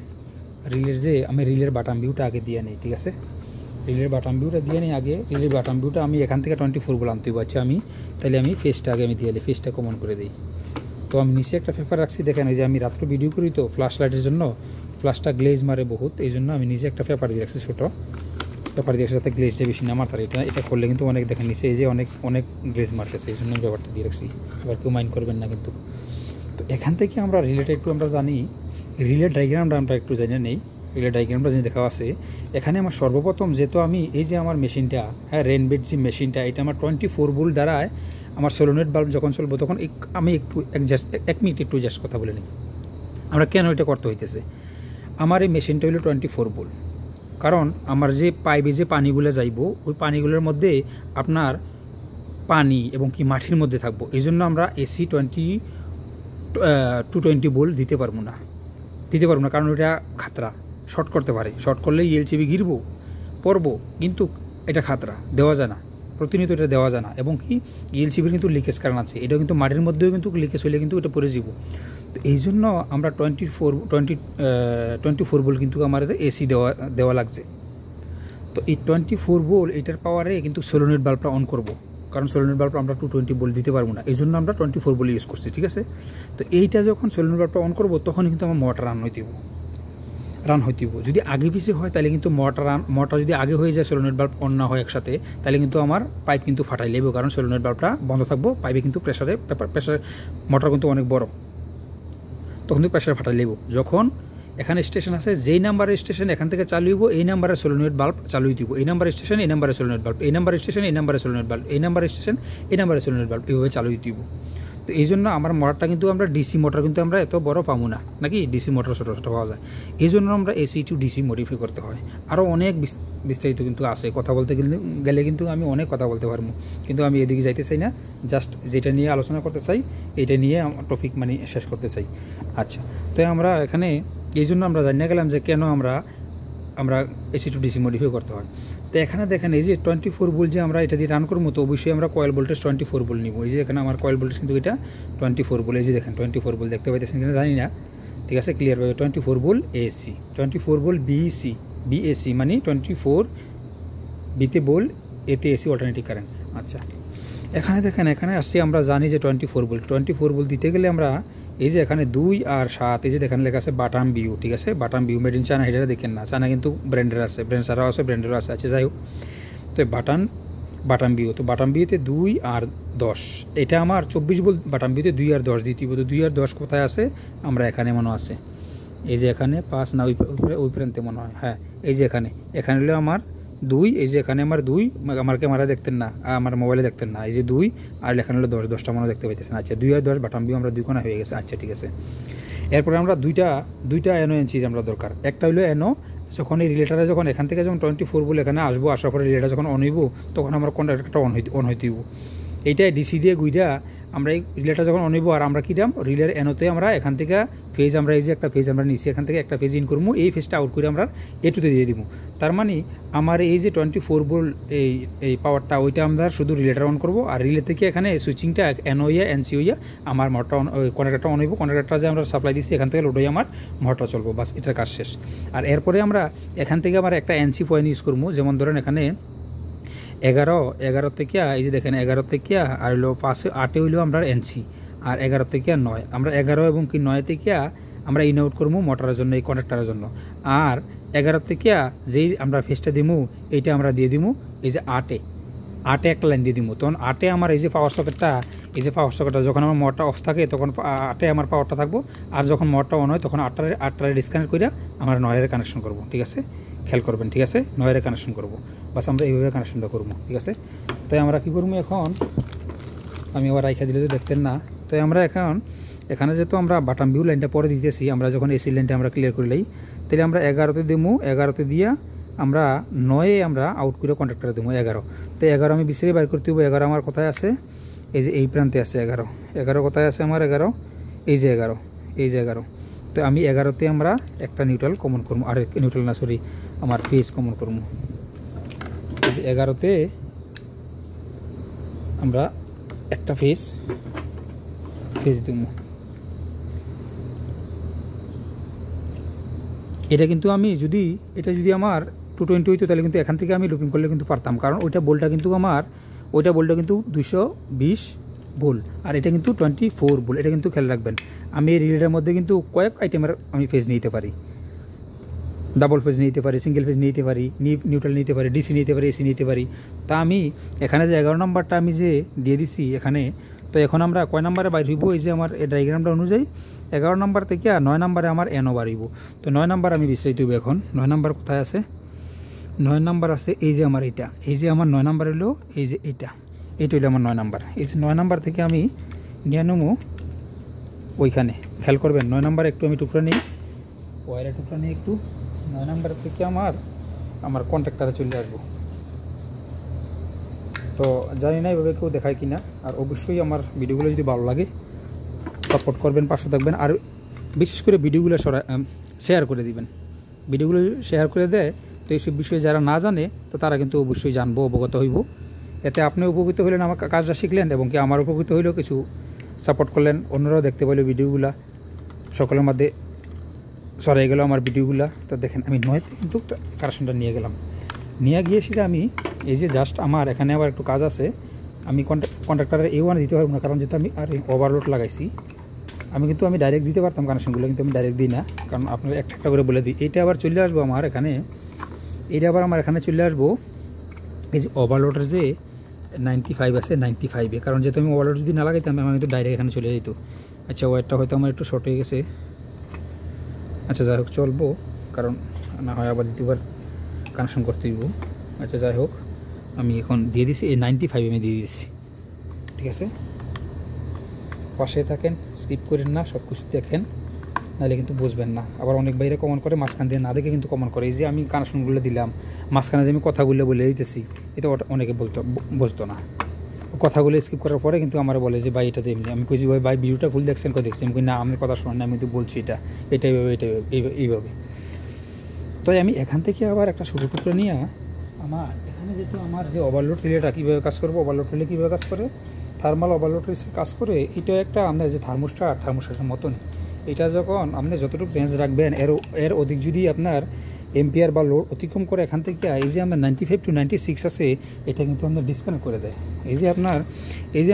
যে আমি রিলের বাটাম ভিউটা আগে দিয়ে নিই, ঠিক আছে। রিলের বাটাম ভিউটা দিয়ে নিই আগে। রিলের বাটাম ভিউটা আমি এখান থেকে 24 ভোল্ট আনতে পারছি আমি, তাহলে আমি ফেজটা আগে আমি দিয়ে নিই, ফেজটা কমন করে দিই। তো আমি নিচে একটা পেপার রাখছি, দেখেন ওই যে আমি রাত্রে ভিডিও করি তো ফ্ল্যাশ লাইটের জন্য, ফ্ল্যাশটা গ্লেজ মারে বহুত, এই জন্য আমি নিচে একটা পেপার দিয়ে রাখছি, ছোটো পেপার দিয়ে রাখছি, যাতে গ্লেজটা বেশি না মারতে। এটা করলে কিন্তু অনেক দেখেন নিচে এই যে অনেক গ্লেজ মারতেছে, এই জন্য আমি পেপারটা দিয়ে রাখছি। এবার কেউ মাইন্ড করবেন না কিন্তু। তো এখান থেকে আমরা রিলেটা একটু আমরা জানি, রিলে ডায়াগ্রামটা আমরা একটু জানিয়ে নেই। রিলে ডায়াগ্রামটা যে দেখা আছে এখানে, আমার সর্বপ্রথম যেহেতু আমি এই যে আমার মেশিনটা, হ্যাঁ রেনবেট যে মেশিনটা, এটা আমার 24 ভোল্ট দ্বারায় আমার সলোনেট বাল্ব যখন চলবো, তখন আমি একটু এক মিনিট একটু জাস্ট কথা বলে নিই আমরা কেন এটা করতে হইতেছে। আমার এই মেশিনটা হলো 24 ভোল্ট, কারণ আমার যে পাইপে যে পানিগুলো যাইব, ওই পানিগুলোর মধ্যে আপনার পানি এবং কি মাটির মধ্যে থাকবো। এই জন্য আমরা AC 220 ভোল্ট দিতে পারবো না, কারণ ওটা খাতরা, শর্ট করতে পারে। শর্ট করলে ELCB গিরবো পড়বো, কিন্তু এটা খাতরা, দেওয়া যায় না, প্রতিনিয়ত এটা দেওয়া যায় না। এবং কি ELCBর কিন্তু লিকেজ কারণ আছে, এটা কিন্তু মাটির মধ্যেও কিন্তু লিকেজ হলে কিন্তু এটা পড়ে যাব। তো এই জন্য আমরা 24 ভোল্ট কিন্তু আমাদের AC দেওয়া লাগছে। তো এই 24 ভোল্ট এটার পাওয়ারে কিন্তু সলোনেট বাল্বটা অন করব, কারণ সলোনেট বাল্বটা আমরা 220 ভোল্ট দিতে পারবো না, এই জন্য আমরা 24 ভোল্ট ইউজ করছি, ঠিক আছে। তো এইটা যখন সলোনেট বাল্বটা অন করবো, তখন কিন্তু আমার মোটর রান হইতেব। যদি আগে পিছিয়ে হয় তাহলে কিন্তু মোটর যদি আগে হয়ে যায়, সলোনেট বাল্ব অন না হয় একসাথে, তাহলে কিন্তু আমার পাইপ কিন্তু ফাটাই লেবে, কারণ সলোনেট বাল্বটা বন্ধ থাকবো, পাইপে কিন্তু প্রেসারে মোটর কিন্তু অনেক বড়, তখন কিন্তু প্রেসারে ফাটাই লেব। যখন এখানে স্টেশন আছে, যেই নাম্বারের স্টেশন এখান থেকে চালু হইব, এই নাম্বারের সলোনেট বাল্ব চালু দিব, এই নাম্বারের স্টেশন এই নাম্বারের সলোনেট বাল্ব, এই নাম্বারের স্টেশন এই নাম্বারের সলোনেট বাল্ব, এই নাম্বারের স্টেশন এই নাম্বারের সলোনেট বাল্ব, এইভাবে চালু দিব। তো এই জন্য আমার মোটরটা কিন্তু আমরা ডিসি মোটর কিন্তু আমরা এত বড় পাবো না, নাকি ডিসি মোটর ছোটো পাওয়া যায়। এই জন্য আমরা AC to DC মডিফাই করতে হয়। আরও অনেক বিস্তারিত কিন্তু আছে, কথা বলতে গেলে কিন্তু আমি অনেক কথা বলতে পারবো, কিন্তু আমি এদিকে যাইতে চাই না, জাস্ট যেটা নিয়ে আলোচনা করতে চাই এটা নিয়ে আমার টপিক শেষ করতে চাই। আচ্ছা, তো আমরা এখানে এই জন্য আমরা জানিয়ে গেলাম যে কেন আমরা AC to DC মডিফাই করতে হয়। তো এখানে দেখেন এই যে 24 ভোল্ট যে আমরা এটা দিয়ে রান করবো, তো অবশ্যই আমরা কয়েল ভোল্টেজ 24 ভোল্ট নিব। এই যে এখানে আমার কয়েল ভোল্টেজ কিন্তু এটা 24 ভোল্ট, এই যে দেখেন 24 ভোল্ট দেখতে পাইতেছেন কিনা জানি না, ঠিক আছে ক্লিয়ারভাবে 24 volt AC, 24 volt BC, BAC মানে 24 বিতে ভোল্ট, এতে এসি অল্টারনেটিভ কারেন্ট। আচ্ছা এখানে দেখেন, এখানে আসছি আমরা জানি যে 24 ভোল্ট, 24 ভোল্ট দিতে গেলে আমরা এই যে এখানে 2 আর 7, এই যে দেখেন লেখা আছে বাটাম বিউ, ঠিক আছে বাটাম বিউ মেড ইন চায়না, এটা দেখেন না, চায়না কিন্তু ব্র্যান্ডের আছে, ব্র্যান্ড ছাড়াও আছে, ব্র্যান্ডেরও আছে। আচ্ছা যাই হোক, তো বাটাম বিউ, তো বাটাম বিউতে 2 আর 10, এটা আমার 24 ভোল্ট, বাটাম বিউতে 2 আর 10 দিতে হবে। তো 2 আর 10 কোথায় আছে, আমরা এখানে মনে আছে, এই যে এখানে 5 না ওই প্রান্তে মনে হয়, হ্যাঁ এই যে এখানে হলো আমার 2, এই যে এখানে আমার 2, আমার ক্যামেরা দেখতেন না, আমার মোবাইলে দেখতেন না, এই যে 2 আর এখানে হলো 10, 10টা মনে দেখতে পাইতেছেন। আচ্ছা 2 আর 10 বাটাম বিউ আমরা 2 কোণা হয়ে গেছে। আচ্ছা ঠিক আছে, এরপরে আমরা দুইটা এনো এনসি আমরা দরকার। একটা হলো এনো, যখন এই রিলেটারে যখন এখান থেকে যখন 24 বলে এখানে আসবো, আসার পরে রিলেটার যখন অন হইব, তখন আমার কন্ট্যাক্টরটা অন হইতেইব। এইটাই ডিসি দিয়ে গুইটা আমরা এই রিলেটার যখন অন হইব, আর আমরা কিরাম রিলের এনোতে আমরা এখান থেকে ফেজ, আমরা এই যে একটা ফেজ আমরা নিচ্ছি, এখান থেকে একটা ফেজ ইন করবো, এই ফেজটা আউট করে আমরা এটুতে দিয়ে দিব। তার মানে আমার এই যে 24 ভোল্ট এই পাওয়ারটা, ওইটা আমরা শুধু রিলেটার অন করবো, আর রিলে থেকে এখানে সুইচিংটা এন হইয়া এনসি হইয়া আমার মোটরটা কন্ট্যাক্টরটা অন হইব, কন্ট্যাক্টরটা যে আমরা সাপ্লাই দিচ্ছি এখান থেকে লোড হয়ে আমার মোটরটা চলবো, বাস এটার কাজ শেষ। আর এরপরে আমরা এখান থেকে আমার একটা এনসি পয়েন্ট ইউজ করবো, যেমন ধরেন এখানে 11 থেকে এই যে দেখেন 11 থেকে আর হলো 8 হইলো আমরা এনসি, আর 11 থেকে 9 আমরা 11 এবং কি 9 থেকে আমরা ইন আউট করবো মোটরের জন্য, এই কন্ট্যাক্টরের জন্য। আর 11 থেকে যেই আমরা ফেসটা দিমু, এইটা আমরা দিয়ে দিমু এই যে 8 একটা লাইন দিয়ে দিমু। তখন 8 আমার এই যে পাওয়ার সকেটটা, এই যে পাওয়ার সকেটটা যখন আমার মোটরটা অফ থাকে তখন 8 আমার পাওয়ারটা থাকবো, আর যখন মোটরটা অন হয় তখন 8টারে ডিসকানেক্ট করে আমরা 9-এর কানেকশন করবো। ঠিক আছে, খেয়াল করবেন, ঠিক আছে 9-এর কানেকশন করবো, বাস আমরা এইভাবে কানেকশনটা করবো। ঠিক আছে, তাই আমরা কী করবো এখন, আমি আবার রাইখা দিলে তো দেখতেন না, তাই আমরা এখানে যেহেতু আমরা বাটাম ভিউ লাইনটা পরে দিতেছি, আমরা যখন এসি লাইনটা আমরা ক্লিয়ার করে লই, তাহলে আমরা 11তে দেবো, 11তে দিয়া আমরা 9-এ আমরা আউট করে কন্ট্যাক্টরে দেবো 11। তো 11 আমি বিসিরে বাইর করতে হবো, 11 আমার কোথায় আছে, এই যে এই প্রান্তে আছে 11 কোথায় আছে আমার 11, এই যে 11। তো আমি 11তে আমরা একটা নিউট্রাল কমন করবো, আর নিউট্রাল না সরি আমার ফেজ কমন করবো। এই যে 11তে আমরা একটা ফেজ দেবো। এটা কিন্তু আমি যদি আমার 220 হইতো, তাহলে কিন্তু এখান থেকে আমি লুপিং করলে কিন্তু পারতাম, কারণ ওইটা বোল্টটা কিন্তু 220 ভোল্ট, আর এটা কিন্তু 24 ভোল্ট। এটা কিন্তু খেয়াল রাখবেন, আমি এই রিলেটার মধ্যে কিন্তু কয়েক আইটেমের আমি ফেজ নিতে পারি, ডাবল ফেজ নিতে পারি, সিঙ্গেল ফেজ নিতে পারি, নিউট্রাল নিতে পারি, ডিসি নিতে পারি, এসি নিতে পারি। তা আমি এখানে যে 11 নম্বরটা আমি যে দিয়ে দিছি এখানে, তো এখন আমরা কয় নম্বরে বাইর হইব, এই যে আমার এই ডায়াগ্রামটা অনুযায়ী 11 নম্বর থেকে 9 নম্বরে আমার এনও বাড়িব। তো 9 নম্বর আমি বিশ্রাইতে হইব। এখন 9 নম্বর কোথায় আছে, 9 নম্বর আছে এই যে আমার এটা, এই যে আমার 9 নম্বর হলো এই যে এটা হইলো আমার 9 নম্বর। এই যে 9 নম্বর থেকে আমি নিয়ে নেবো ওইখানে, খেয়াল করবেন 9 নম্বর একটু আমি টুকরা নিই, ওয়ারের টুকরা নিই একটু, 9 নম্বর থেকে আমার কন্ট্যাক্টারে চলে আসবো। তো জানি না এভাবে কেউ দেখায় কিনা, আর অবশ্যই আমার ভিডিওগুলো যদি ভালো লাগে সাপোর্ট করবেন, পাশে থাকবেন, আর বিশেষ করে ভিডিওগুলো শেয়ার করে দিবেন। ভিডিওগুলো শেয়ার করে দেয় তো এইসব বিষয়ে যারা না জানে, তো তারা কিন্তু অবশ্যই জানবো, অবগত হইব। এতে আপনি উপকৃত হলেন, আমার কাজটা শিখলেন, এবং কি আমার উপকৃত হইলেও কিছু সাপোর্ট করলেন, অন্যরাও দেখতে পাইল ভিডিওগুলা, সকলের মধ্যে সরাই গেল আমার ভিডিওগুলা। তো দেখেন আমি 9তে কিন্তু কারেকশনটা নিয়ে গেলাম, নিয়ে গিয়ে সেটা আমি এই যে জাস্ট আমার এখানে আবার একটু কাজ আছে, আমি কন্ট্রাক্টরের A1 দিতে পারবো না, কারণ যেহেতু আমি আর ওভারলোড লাগাইছি, আমি ডাইরেক্ট দিতে পারতাম কানেকশনগুলো, কিন্তু আমি ডাইরেক্ট দিই না, কারণ আপনার একটা করে বলে দিই। এইটা আবার চলে আসবো আমার এখানে, এখানে চলে আসবো এই যে ওভারলোডের যে 95 আছে 95-এ, কারণ যেহেতু আমি ওভারলোড যদি না লাগাইতাম আমার কিন্তু ডাইরেক্ট এখানে চলে যেত। আচ্ছা ওয়ারটা হয়তো আমার একটু শর্ট হয়ে গেছে, আচ্ছা যাই হোক চলবো, কারণ না হয় আবার দ্বিতীয়বার কানেকশন করতে দিব। আচ্ছা যাই হোক, আমি এখন দিয়ে দিছি এই 95 আমি দিয়ে দিচ্ছি। ঠিক আছে, পাশে থাকেন, স্কিপ করেন না, সব কিছু দেখেন, নাহলে কিন্তু বুঝবেন না। আবার অনেক বাইরে কমন করে, মাঝখান দিয়ে না দেখে কিন্তু কমন করে। এই যে আমি কানেকশনগুলো দিলাম, মাঝখানে যে আমি কথাগুলো বলে দিতেছি, এটা অনেকে বুঝতো না। কথাগুলো স্কিপ করার পরে কিন্তু আমার বলে যে ভাই এটা তো এমনি, আমি কইছি ভাই ভিডিওটা ভুল দেখছেন, দেখছি, আমি না আমি কথা শোনেন না, আমি তো বলছি এইভাবে। তো আমি এখান থেকে আবার একটা ছোটো টুকরো নিয়ে আমার এখানে যেহেতু আমার যে ওভারলোড রিলেটা কীভাবে কাজ করবো, ওভারলোড রিলে কীভাবে কাজ করে, থার্মাল ওভারলোড কাজ করে, এটা একটা আমরা যে থার্মোস্টাটের মতন, এটা যখন আপনি যতটুকু রেঞ্জ রাখবেন এর অধিক যদি আপনার এম্পিয়ার বা লোড অতিক্রম করে এখান থেকে এই যে আমরা 95 to 96 আছে, এটা কিন্তু আপনার ডিসকানেক্ট করে দেয়। এই যে আপনার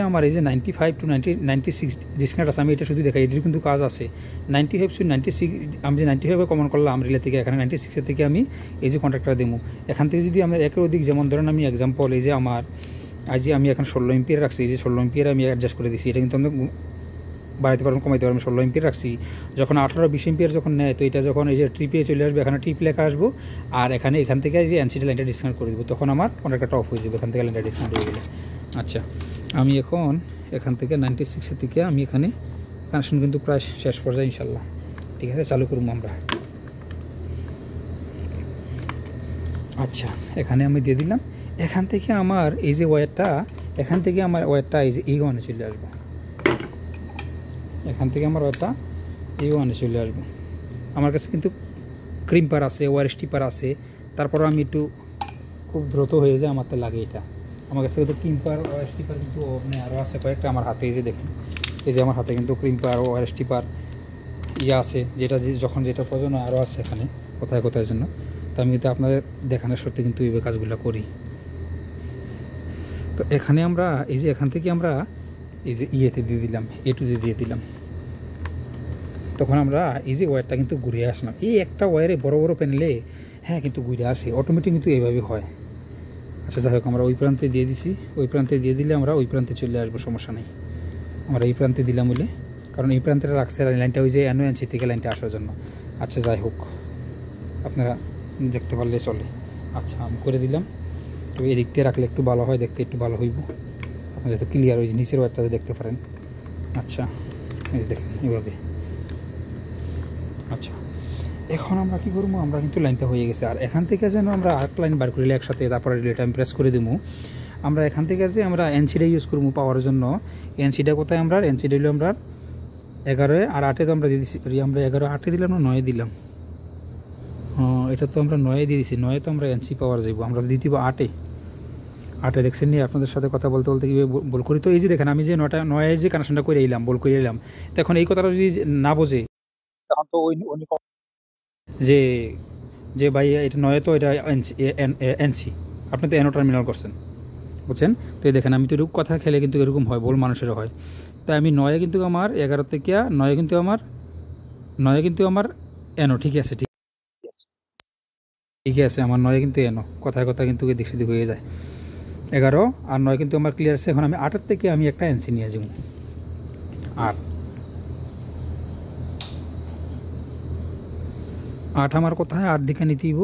আমার এই যে 95 to 96 ডিসকানেক্ট আছে, আমি এটা শুধু দেখাই, এটির কিন্তু কাজ আছে। 95 to 96 আমি যে 95 কমন করলাম রিলে থেকে, এখানে 96 থেকে আমি এই যে কন্ট্রাক্টটা দেবো। এখান থেকে যদি আমরা একের অধিক, যেমন ধরেন আমি এক্সাম্পল এই যে আমার আমি এখন 16 এম্পিয়ার রাখছি, এই যে 16 এম্পিয়ার আমি অ্যাডজাস্ট করে দিচ্ছি, এটা কিন্তু আমরা বাড়াতে পারবেন কমাইতে পারবেন। 16 এম্পিয়ার রাখছি, যখন 18-20 এম্পিয়ার যখন নেয়, তো এটা যখন এই যে ট্রিপে চলে আসবে, এখানে ট্রিপ লেখা আসবো, আর এখান থেকে এই যে এনসিডি লাইনটা ডিসকানেক্ট করে দেবো, তখন আমার কন্ট্রাক্টটা অফ হয়ে যাবে এখান থেকে লাইনটা ডিসকানেক্ট হয়ে গেলে। আচ্ছা, আমি এখন এখান থেকে 96 থেকে আমি এখানে কানেকশন কিন্তু প্রায় শেষ পর্যায়ে ইনশাল্লাহ। ঠিক আছে, চালু করবো আমরা। আচ্ছা, এখানে আমি দিয়ে দিলাম। এখান থেকে আমার এই যে ওয়্যারটা, এখান থেকে আমার ওয়্যারটা এই যে এই ওয়ানে চলে আসবো, এখান থেকে আমার ওয়্যারটা এই ওয়ানে চলে আসবো। আমার কাছে কিন্তু ক্রিম্পার আছে, ওয়্যার স্টিপার আছে, তারপরে আমি একটু খুব দ্রুত হয়ে যায় আমার তো লাগে এটা। আমার কাছে কিন্তু ক্রিম্পার ওয়্যার স্টিপার কিন্তু আরও আছে কয়েকটা আমার হাতে। এই যে দেখেন, এই যে আমার হাতে কিন্তু ক্রিম্পার ওয়্যার স্টিপার আছে, যেটা যখন যেটা প্রয়োজন আরও আছে এখানে কোথায় কোথায় জন্য। তো আমি কিন্তু আপনাদের দেখানোর সত্যি কিন্তু এই কাজগুলো করি। তো এখানে আমরা এই যে এখান থেকে আমরা এই যে ইয়েতে দিয়ে দিলাম, এটুতে দিয়ে দিলাম, তখন আমরা এই যে ওয়্যারটা কিন্তু ঘুরিয়ে আসলাম। এই একটা ওয়্যারে বড় বড় প্যানেলে হ্যাঁ কিন্তু ঘুরে আসে, অটোমেটিক কিন্তু এইভাবে হয়। আচ্ছা, যাই হোক, আমরা ওই প্রান্তে দিয়ে দিছি, ওই প্রান্তে দিয়ে দিলে আমরা ওই প্রান্তে চলে আসবো, সমস্যা নেই। আমরা এই প্রান্তে দিলাম বলে, কারণ এই প্রান্তে রাখছে লাইনটা ওই যে এনসি থেকে লাইনটা আসার জন্য। আচ্ছা, যাই হোক, আপনারা দেখতে পারলে চলে। আচ্ছা, আমি করে দিলাম। তো এই দিক দিয়ে রাখলে একটু ভালো হয়, দেখতে একটু ভালো হইব, আপনারা যাতে ক্লিয়ার ওই নিচের ওয়্যারটাতে দেখতে পারেন। আচ্ছা, এই দেখেন এইভাবে। আচ্ছা, এখন আমরা কী করবো, আমরা কিন্তু লাইনটা হয়ে গেছে, আর এখান থেকে যেন আমরা আরেকটা লাইন বার করিলে একসাথে, তারপরে রিলেটা আমি প্রেস করে দেবো। আমরা এখান থেকে যে আমরা এনসিডা ইউজ করবো পাওয়ার জন্য। এনসিডা কোথায়, আমরা এনসিডা হলো আমরা 11 আর 8 তো আমরা দিয়ে দিচ্ছি, আমরা 11 8 দিলাম না 9 দিলাম, হ্যাঁ এটা তো আমরা 9 দিয়ে দিচ্ছি, 9 তো আমরা এনসি পাওয়ার যাবো, আমরা দিয়ে দিব 8 দেখছেন নি। আপনাদের সাথে কথা বলতে বলতে কীভাবে বল করি। তো এই যে দেখেন, আমি যে 9 যে কানেকশনটা করে এলাম, বল করে এলাম, তো এখন এই কথাটা যদি না বোঝে, তখন তো ওই যে যে ভাই এটা 9 তো এটা এনসি, আপনি তো এনও টার্মিনাল করছেন, বুঝছেন। তো এই দেখেন, আমি তো এরকম কথা খেলে কিন্তু এরকম হয়, বল মানুষেরও হয়। তাই আমি 9 কিন্তু আমার 11 থেকে 9 কিন্তু আমার এনও, ঠিক আছে, ঠিক আছে, আমার 9 কিন্তু এনও, কথায় কথা কিন্তু এদিক সেদিক হয়ে যায়। 11 আর 9 কিন্তু আমার ক্লিয়ার আছে। এখন আমি 8 থেকে আমি একটা এনসি নিয়ে যাব, 8 আমার কোথায়, 8 দিকে নিতে দিব।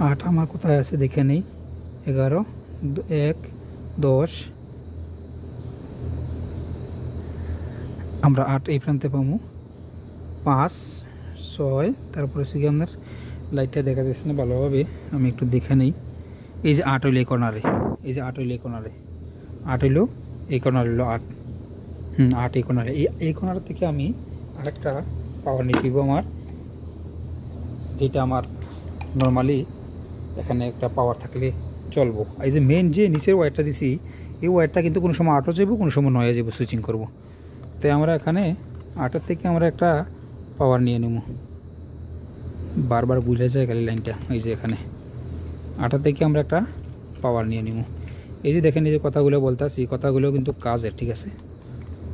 8 আমার কোথায় আছে দেখে নেই। 11 1 10 আমরা 8 এই প্রান্তে পাবো, 5 6, তারপরে হচ্ছে কি আপনার লাইটটা দেখা যাচ্ছে না ভালোভাবে, আমি একটু দেখে নেই। এই যে 8 হইলো এই কর্নারে, এই যে 8 হইলো এই কর্নারে, 8 হইলো এই কর্নার হইলো 8, 8 এই কর্নারে। এই কর্নার থেকে আমি আরেকটা পাওয়ার নিতে দিব আমার, যেটা আমার নর্মালি এখানে একটা পাওয়ার থাকলে চলবো। এই যে মেন যে নিচের ওয়্যারটা দিছি, এই ওয়্যারটা কিন্তু কোনো সময় 8 যাবো, কোনো সময় 9 যাবো, সুইচিং করব। তাই আমরা এখানে 8 থেকে আমরা একটা পাওয়ার নিয়ে নেব, বারবার গুলে যায় খালি লাইনটা। এই যে এখানে 8 থেকে আমরা একটা পাওয়ার নিয়ে নেব। এই যে দেখেন, এই যে কথাগুলো বলতেছি, কথাগুলো কিন্তু কাজের, ঠিক আছে।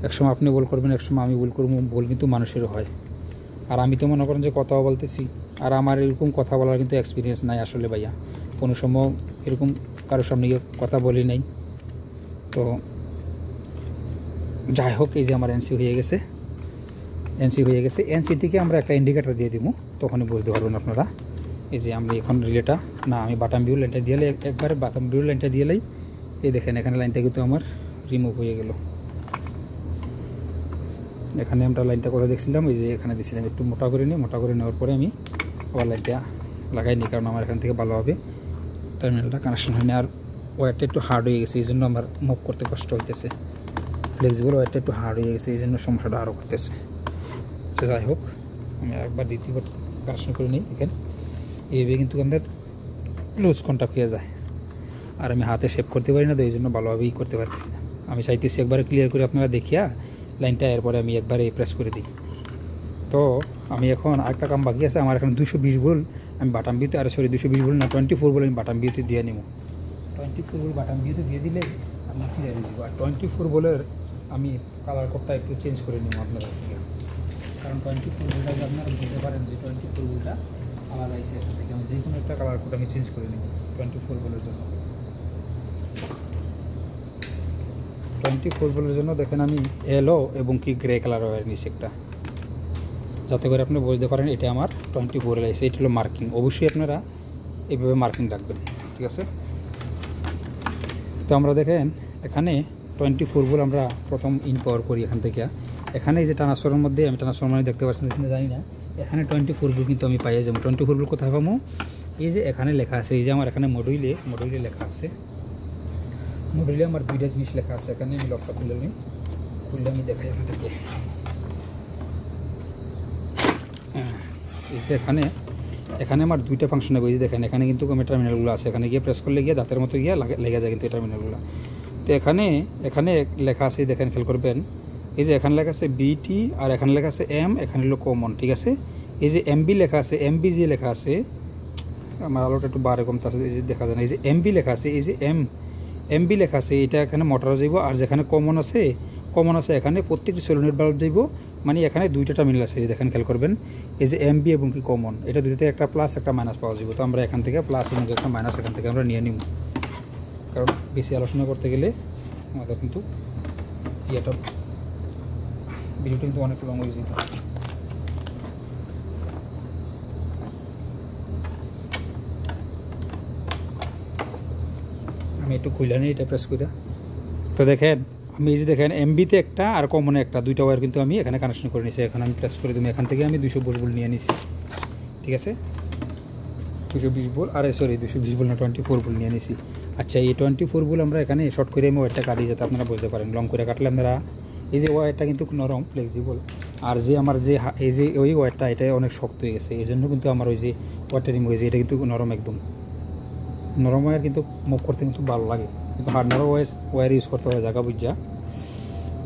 একসময় আপনি বল করবেন, একসময় আমি বল করবো, বল কিন্তু মানুষেরও হয়। আর আমি তো মনে করেন যে কথাও বলতেছি, আর আমার এরকম কথা বলার কিন্তু এক্সপিরিয়েন্স নাই আসলে ভাইয়া, কোনো সময় এরকম কারোর সামনে গিয়ে কথা বলি নাই। তো যাই হোক, এই যে আমার এনসি হয়ে গেছে, এনসি থেকে আমরা একটা ইন্ডিকেটার দিয়ে দিব, তখনই বুঝতে পারবেন আপনারা। এই যে আমি এখন রিলেটা না, আমি বাটাম ভিউ লাইনটা দিয়েলে, একবার বাটাম ভিউ লাইনটা দিয়েলেই এই দেখেন এখানে লাইনটা কিন্তু আমার রিমুভ হয়ে গেল। এখানে আমরা লাইনটা করে দেখছিলাম, এই যে এখানে দিয়েছিলাম, একটু মোটা করে নিই, মোটা করে নেওয়ার পরে আমি আবার লাইনটা লাগাইনি, কারণ আমার এখান থেকে ভালোভাবে টার্মিনালটা কানেকশন হয়নি। আর ওয়্যারটা একটু হার্ড হয়ে গেছে, এই জন্য আমার মুভ করতে কষ্ট হইতেছে। ফ্লেক্সিবল ওয়্যারটা একটু হার্ড হয়ে গেছে, এই জন্য সমস্যাটা আরও করতেছে। আচ্ছা, যাই হোক, আমি একবার দ্বিতীয়বার কানেকশন করে নিই। দেখেন এইভাবে কিন্তু আমাদের লুজ কন্ট্যাক্ট হয়ে যায়, আর আমি হাতে শেপ করতে পারি না, তো এই জন্য ভালোভাবেই করতে পারতেছি না। আমি চাইতেছি একবারে ক্লিয়ার করে আপনারা দেখিয়া লাইনটা এরপরে আমি একবারে প্রেস করে দিই। তো আমি এখন আরেকটা কাম বাকি আছে, আমার এখানে 220 ভোল্ট আমি বাটাম বিউতে, আর সরি 220 ভোল্ট না 24 ভোল্ট আমি বাটাম বিউতে দিয়ে নেব। 24 ভোল্ট বাটাম বিউতে দিয়ে দিলে আমি ক্লিয়ার হয়ে যাব। আর 24 ভোল্টের আমি কালার কোডটা একটু চেঞ্জ করে নেব আপনাদের থেকে, কারণ 24 ভোল্টটা আপনারা বুঝতে পারেন যে 24 ভোল্টটা আলাদা আছে এখান থেকে। আমি যে কোনো একটা কালার কোড আমি চেঞ্জ করে নেব 24 ভোল্টের জন্য। 24 ভোল্টের জন্য দেখেন আমি এলো এবং কি গ্রে কালার ওয়্যার নিয়েছি একটা, যাতে করে আপনি বুঝতে পারেন এটা আমার 24 আছে। এটা হলো মার্কিং, অবশ্যই আপনারা এইভাবে মার্কিং রাখবেন, ঠিক আছে। তো আমরা দেখেন এখানে 24 ভোল্ট আমরা প্রথম ইন পাওয়ার করি এখান থেকে। এখানে এই যে ট্রান্সফরমারের মধ্যে আমি ট্রান্সফরমার দেখতে পাচ্ছেন, এখানে জানি না, এখানে 24 ভোল্ট কিন্তু আমি পাইয়ে যাবো। 24 ভোল্ট কোথায় পাবো? এই যে এখানে লেখা আছে, এই যে আমার এখানে মডুইলে লেখা আছে, মডুইলে আমার দুইটা জিনিস লেখা আছে। এখানে আমি লকটা খুলে আমি দেখাই আপনাদেরকে। এই যে এখানে আমার দুইটা ফাংশন হবে। এই যে দেখেন এখানে কিন্তু আমার টার্মিনালগুলো আছে, এখানে গিয়ে প্রেস করলে গিয়ে দাঁতের মতো গিয়ে লেগে যায় কিন্তু এই টার্মিনালগুলো। তো এখানে লেখা আছে, দেখেন খেয়াল করবেন, এই যে এখানে লেখা আছে বিটি আর এখানে লেখা আছে এম, এখানে হলো কমন, ঠিক আছে। এই যে এমবি লেখা আছে, এমবি যে লেখা আছে, আমার আলোটা একটু বারে কমতে আছে, এই যে দেখা যায় না, এই যে এমবি লেখা আছে, এই যে এমবি লেখা আছে, এটা এখানে মোটর যাইব। আর যেখানে কমন আছে এখানে প্রত্যেকটি সলিনয়েড বাল্ব যাইব, মানে এখানে দুইটা টার্মিনাল আছে, দেখেন খেয়াল করবেন। এই যে এমবি এবং কি কমন, এটা দুইটাতে একটা প্লাস একটা মাইনাস পাওয়া যাবে। তো আমরা এখান থেকে প্লাস এবং একটা মাইনাস এখান থেকে আমরা নিয়ে নিব, কারণ বেশি আলোচনা করতে গেলে আমাদের কিন্তু ভিডিওটা কিন্তু অনেক লং হয়ে যেতে। আমি একটু খুলে নিই এটা প্রেস করে। তো দেখেন আমি এই যে দেখেন এমবিতে একটা আর কমনে একটা, দুইটা ওয়্যার কিন্তু আমি এখানে কানেকশন করে নিয়েছি। এখন আমি প্রেস করে দিই, এখান থেকে আমি 220 ভোল্ট নিয়ে নিয়েছি, ঠিক আছে। 220 ভোল্ট, আর সরি 220 ভোল্ট না 24 ভোল্ট নিয়ে নিয়েছি। আচ্ছা, এই 24 ভোল্ট আমরা এখানে শর্ট করে আমি ওয়্যারটা কাটি, যাতে আপনারা বুঝতে পারেন। লং করে কাটলে আপনারা এই যে ওয়্যারটা কিন্তু নরম ফ্লেক্সিবল, আর যে আমার যে এই যে ওই ওয়্যারটা এটা অনেক শক্ত হয়ে গেছে, এই জন্য কিন্তু আমার ওই যে ওয়্যারটা রিমুভ হয়েছে, এটা কিন্তু নরম, একদম নরম ওয়্যার কিন্তু মুভ করতে কিন্তু ভালো লাগে, কিন্তু হার্ড নরম ওয়্যার ইউজ করতে হয় জায়গা বুঝা।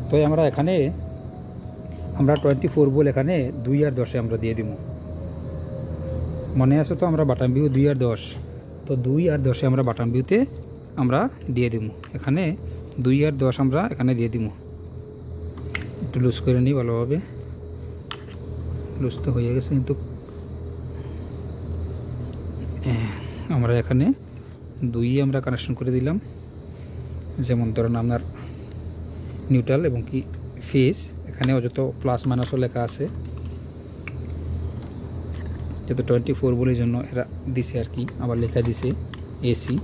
তো আমরা 24 ভোল্ট এখানে 2 আর 10 আমরা দিয়ে দিব, মনে আছে তো? আমরা বাটাম ভিউ 2 আর 10, তো 2 আর 10 আমরা বাটাম ভিউতে আমরা দিয়ে দিব। এখানে 2 আর 10 আমরা এখানে দিয়ে দিব। একটু লুজ করে নিই ভালোভাবে, লুজ তো হয়ে গেছে, কিন্তু আমরা এখানে 2 আমরা কানেকশন করে দিলাম। যেমন ধরুন আপনার নিউট্রাল এবং কি ফেজ, এখানে যত প্লাস মাইনাসও লেখা আছে, যত 24 ভোল্টের জন্য এরা দিছে আর কি, আবার লেখা দিছে এসি।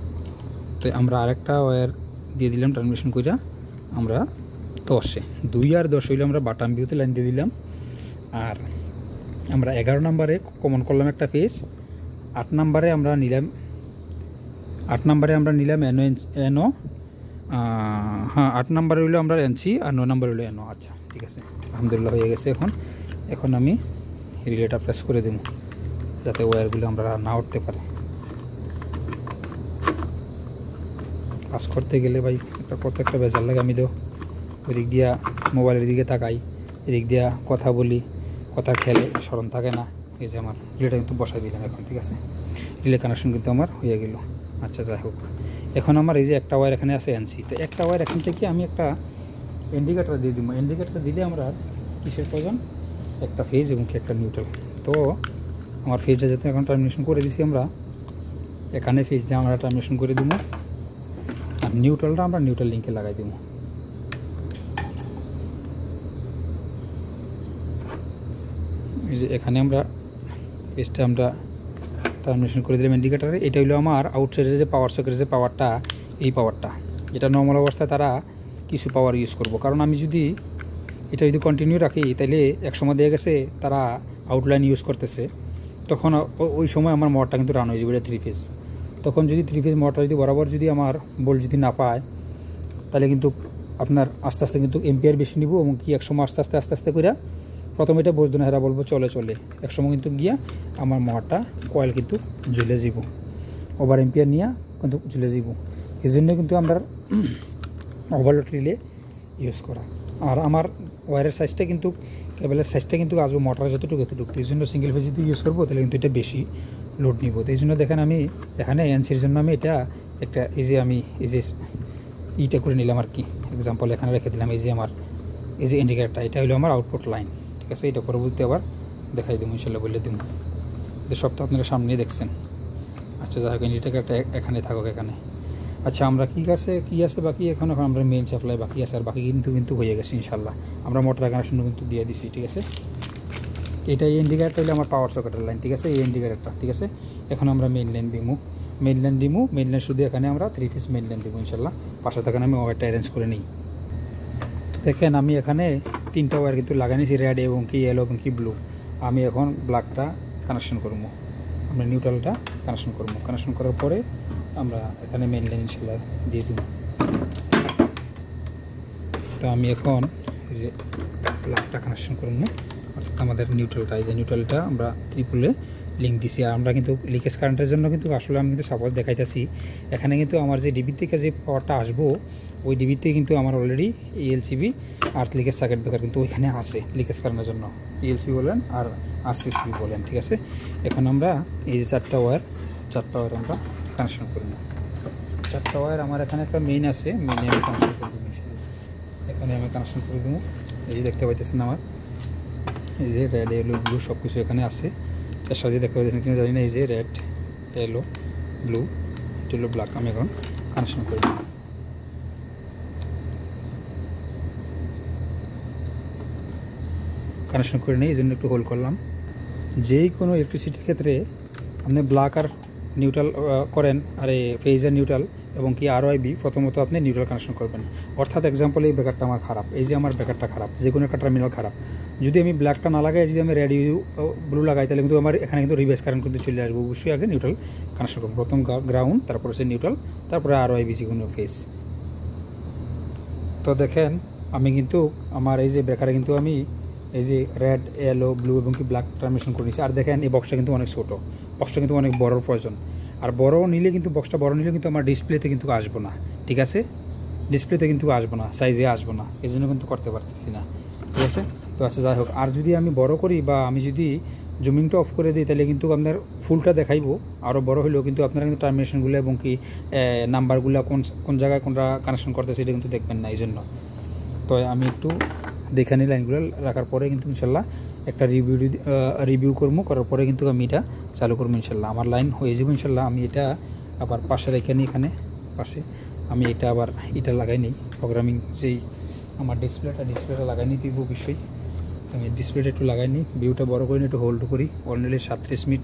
তো আমরা আরেকটা ওয়্যার দিয়ে দিলাম ট্রান্সমিশন করে, আমরা 10-এ 2 আর 10 হইলে আমরা বাটাম ভিউতে লাইন দিয়ে দিলাম। আর আমরা 11 নম্বরে কমন করলাম একটা ফেজ, 8 নম্বরে আমরা নিলাম এনও, হ্যাঁ 8 নম্বরে হইলো আমরা এনসি, আর 9 নম্বরে হইলো এনও। আচ্ছা ঠিক আছে, আলহামদুলিল্লাহ হয়ে গেছে। এখন আমি রিলেটা প্রেস করে দেবো, যাতে ওয়্যারগুলো আমরা না উঠতে পারে। কাজ করতে গেলে ভাই একটা বেজার লাগে। আমি তো ওই দিক দিয়া মোবাইলের দিকে তাকাই, এদিক দিয়া কথা বলি, কথার খেলে স্মরণ থাকে না। এই যে আমার রিলেটা কিন্তু বসাই দিলাম এখন, ঠিক আছে। রিলে কানেকশন কিন্তু আমার হয়ে গেল। আচ্ছা যাই হোক, এখন আমার এই যে একটা ওয়্যার এখানে আছে এনসি, তো একটা ওয়্যার এখান থেকে আমি একটা ইন্ডিকেটার দিয়ে দিব। ইন্ডিকেটার দিলে আমরা কিসের প্রয়োজন? একটা ফেজ এবং একটা নিউট্রাল। তো আমার ফেজটা যাতে এখন টার্মিনেশন করে দিছি, আমরা এখানে ফেজ দিয়ে আমরা টার্মিনেশন করে দিব, আর নিউট্রালটা আমরা নিউট্রাল লিঙ্কে লাগাই দিব। এই যে এখানে আমরা ফেজটা আমরা টার্মিনেশন করে দিলাম ইন্ডিকেটারে। এটা হলো আমার আউটসাইডের যে পাওয়ার সকেটের যে পাওয়ারটা, এই পাওয়ারটা, এটা নর্মাল অবস্থায় তারা কিছু পাওয়ার ইউজ করব। কারণ আমি যদি এটা কন্টিনিউ রাখি, তাহলে এক সময় দিয়ে গেছে তারা আউটলাইন ইউজ করতেছে, তখন ওই সময় আমার মোটরটা কিন্তু রান হয়ে যাবে। এটা 3 ফেজ, তখন যদি 3 ফেজ মোটর যদি বরাবর যদি আমার বোল্ট যদি না পায়, তাহলে কিন্তু আপনার আস্তে আস্তে কিন্তু এম্পিয়ার বেশি নিব, এবং কি এক সময় আস্তে আস্তে করে প্রথমে এটা বসতো না, এরা বলবো চলে এক সময় কিন্তু গিয়া আমার মোটরটা কয়েল কিন্তু ঝুলে যাব, ওভার এম্পিয়ার নিয়ে কিন্তু ঝুলে যাব। এই জন্য কিন্তু আমরা ওভারলোড রিলে ইউজ করা। আর আমার ওয়্যারের সাইজটা কিন্তু কেবলের সাইজটা কিন্তু আসবো মোটর যতটুকু এতটুকু, এই জন্য সিঙ্গেল ফেজ যদি ইউজ করবো তাহলে কিন্তু এটা বেশি লোড নিব। তো এই জন্য দেখেন আমি এখানে এনসির জন্য আমি এটা একটা এই যে আমি এই যে ইটা করে নিলাম আর কি, এক্সাম্পল এখানে রেখে দিলাম। এই যে আমার এই যে ইন্ডিকেটারটা, এটা হলো আমার আউটপুট লাইন, ঠিক আছে। এটা পরবর্তী আবার দেখাই দেবো ইনশাল্লাহ, বলে দেবো। যে সব তো আপনারা সামনেই দেখছেন। আচ্ছা যাই হোক, ইন্ডিকেটারটা এখানে থাকুক এখানে। আচ্ছা আমরা কী আছে বাকি, এখন আমরা মেইন সাপ্লাই বাকি আছে, আর বাকি কিন্তু হয়ে গেছে ইনশাল্লাহ। আমরা মোটর কানেকশন কিন্তু দিয়ে দিছি, ঠিক আছে। এটা এই ইন্ডিকেটারটা হলে আমার পাওয়ার সকেটের লাইন, ঠিক আছে, এই ইন্ডিকেটারটা, ঠিক আছে। এখন আমরা মেইন লাইন দিমু, মেইন লাইন শুধু এখানে আমরা 3 পিস মেইন লাইন দিব ইনশাল্লাহ। পাশে থাকেন আমি ওয়ারটা অ্যারেঞ্জ করে নিই। তো দেখেন আমি এখানে 3টা ওয়্যার কিন্তু লাগাই নিয়েছি, রেড এবং কি ইয়েলো এবং কি ব্লু। আমি এখন ব্ল্যাকটা কানেকশন করবো, আমরা নিউট্রালটা কানেকশন করবো। কানেকশন করার পরে আমরা এখানে মেইন লাইন ইনশাল্লাহ দিয়ে দেব। তো আমি এখন এই যে ব্ল্যাকটা কানেকশন করবো, অর্থাৎ আমাদের নিউট্রালটা, এই যে নিউট্রালটা আমরা ত্রিপলে লিঙ্ক দিছি। আর আমরা কিন্তু লিকেজ কারেন্টের জন্য কিন্তু আসলে আমি কিন্তু সাপোজ দেখাইতেছি, এখানে কিন্তু আমার যে ডিবির থেকে যে পাওয়ারটা আসবো, ওই ডিবির থেকে কিন্তু আমার অলরেডি ELCB আর লিকেজ সার্কিট ব্রেকার কিন্তু ওইখানে আছে লিকেজ কারেন্টের জন্য, ELCB বলেন আর RCCB বলেন, ঠিক আছে। এখন আমরা এই যে 4টা ওয়্যার আমরা কানেকশন করব। 4টা ওয়্যার আমার এখানে একটা মেইন আছে, মেইনে আমি কানেকশন করে দেবো। এখানে আমি কানেকশন করে দেবো। এই যে দেখতে পাইতেছেন আমার এই যে রেড ইয়েলো ব্লু সব কিছু এখানে আছে। তার সাথে দেখতে পাচ্ছেন কিনা জানি না, এই যে রেড ইয়েলো ব্লু, এটা হলো ব্ল্যাক। আমি এখন কানেকশন করে দেব। কানেকশন করে নিই, এই জন্য একটু হোল্ড করলাম। যেই কোনো ইলেকট্রিসিটির ক্ষেত্রে আপনি ব্ল্যাক আর নিউট্রাল করেন, আর এই ফেজ আর নিউট্রাল এবং কি RYB, প্রথমত আপনি নিউট্রাল কানেকশন করবেন। অর্থাৎ এক্সাম্পল এই ব্রেকারটা আমার খারাপ, এই যে আমার ব্রেকারটা খারাপ, যে কোনো একটা টার্মিনাল খারাপ, যদি আমি ব্ল্যাকটা না লাগাই, যদি আমি রেড ব্লু লাগাই, তাহলে কিন্তু আমার এখানে কিন্তু রিভার্স কারেন্ট কিন্তু চলে আসবে। অবশ্যই আগে নিউট্রাল কানেকশন করবো, প্রথম গ্রাউন্ড, তারপরে হচ্ছে নিউট্রাল, তারপরে RYB যে কোনো ফেজ। তো দেখেন আমি কিন্তু আমার এই যে ব্রেকারে কিন্তু আমি এই যে রেড ইয়েলো ব্লু এবং কি ব্ল্যাক ট্রানজিশন করে নিয়েছি। আর দেখেন এই বক্সটা কিন্তু অনেক ছোটো, বক্সটা কিন্তু অনেক বড়োর প্রয়োজন। আর বড় নিলে কিন্তু বক্সটা বড় নিলে কিন্তু আমার ডিসপ্লেতে কিন্তু আসবো না, ঠিক আছে, ডিসপ্লেতে কিন্তু আসবো না, সাইজে আসবো না, এই জন্য কিন্তু করতে পারতেছি না, ঠিক আছে। তো আচ্ছা যাই হোক, আর যদি আমি বড় করি বা আমি যদি জুমিংটা অফ করে দিই, তাহলে কিন্তু আপনার ফুলটা দেখাইবো, আরও বড় হলেও কিন্তু আপনারা কিন্তু টার্মিনেশনগুলো এবং কি নাম্বারগুলো কোন জায়গায় কোনটা কানেকশন করতেছে এটা কিন্তু দেখবেন না, এই জন্য। তো আমি একটু দেখে নিই লাইনগুলো রাখার পরে কিন্তু ইনশাল্লাহ একটা রিভিউ করবো, করার পরে কিন্তু আমি এটা চালু করবো ইনশাল্লাহ। আমার লাইন হয়ে যাবে ইনশাল্লাহ। আমি এটা আবার পাশে রেখে নিই, এখানে পাশে আমি এটা লাগাই নিই, প্রোগ্রামিং যেই আমার ডিসপ্লেটা লাগাই নিই দিব অবশ্যই। আমি ডিসপ্লেটা একটু লাগাই নিই, ভিউটা বড় করে নিই, একটু হোল্ড করি। অলরেডি 37 মিনিট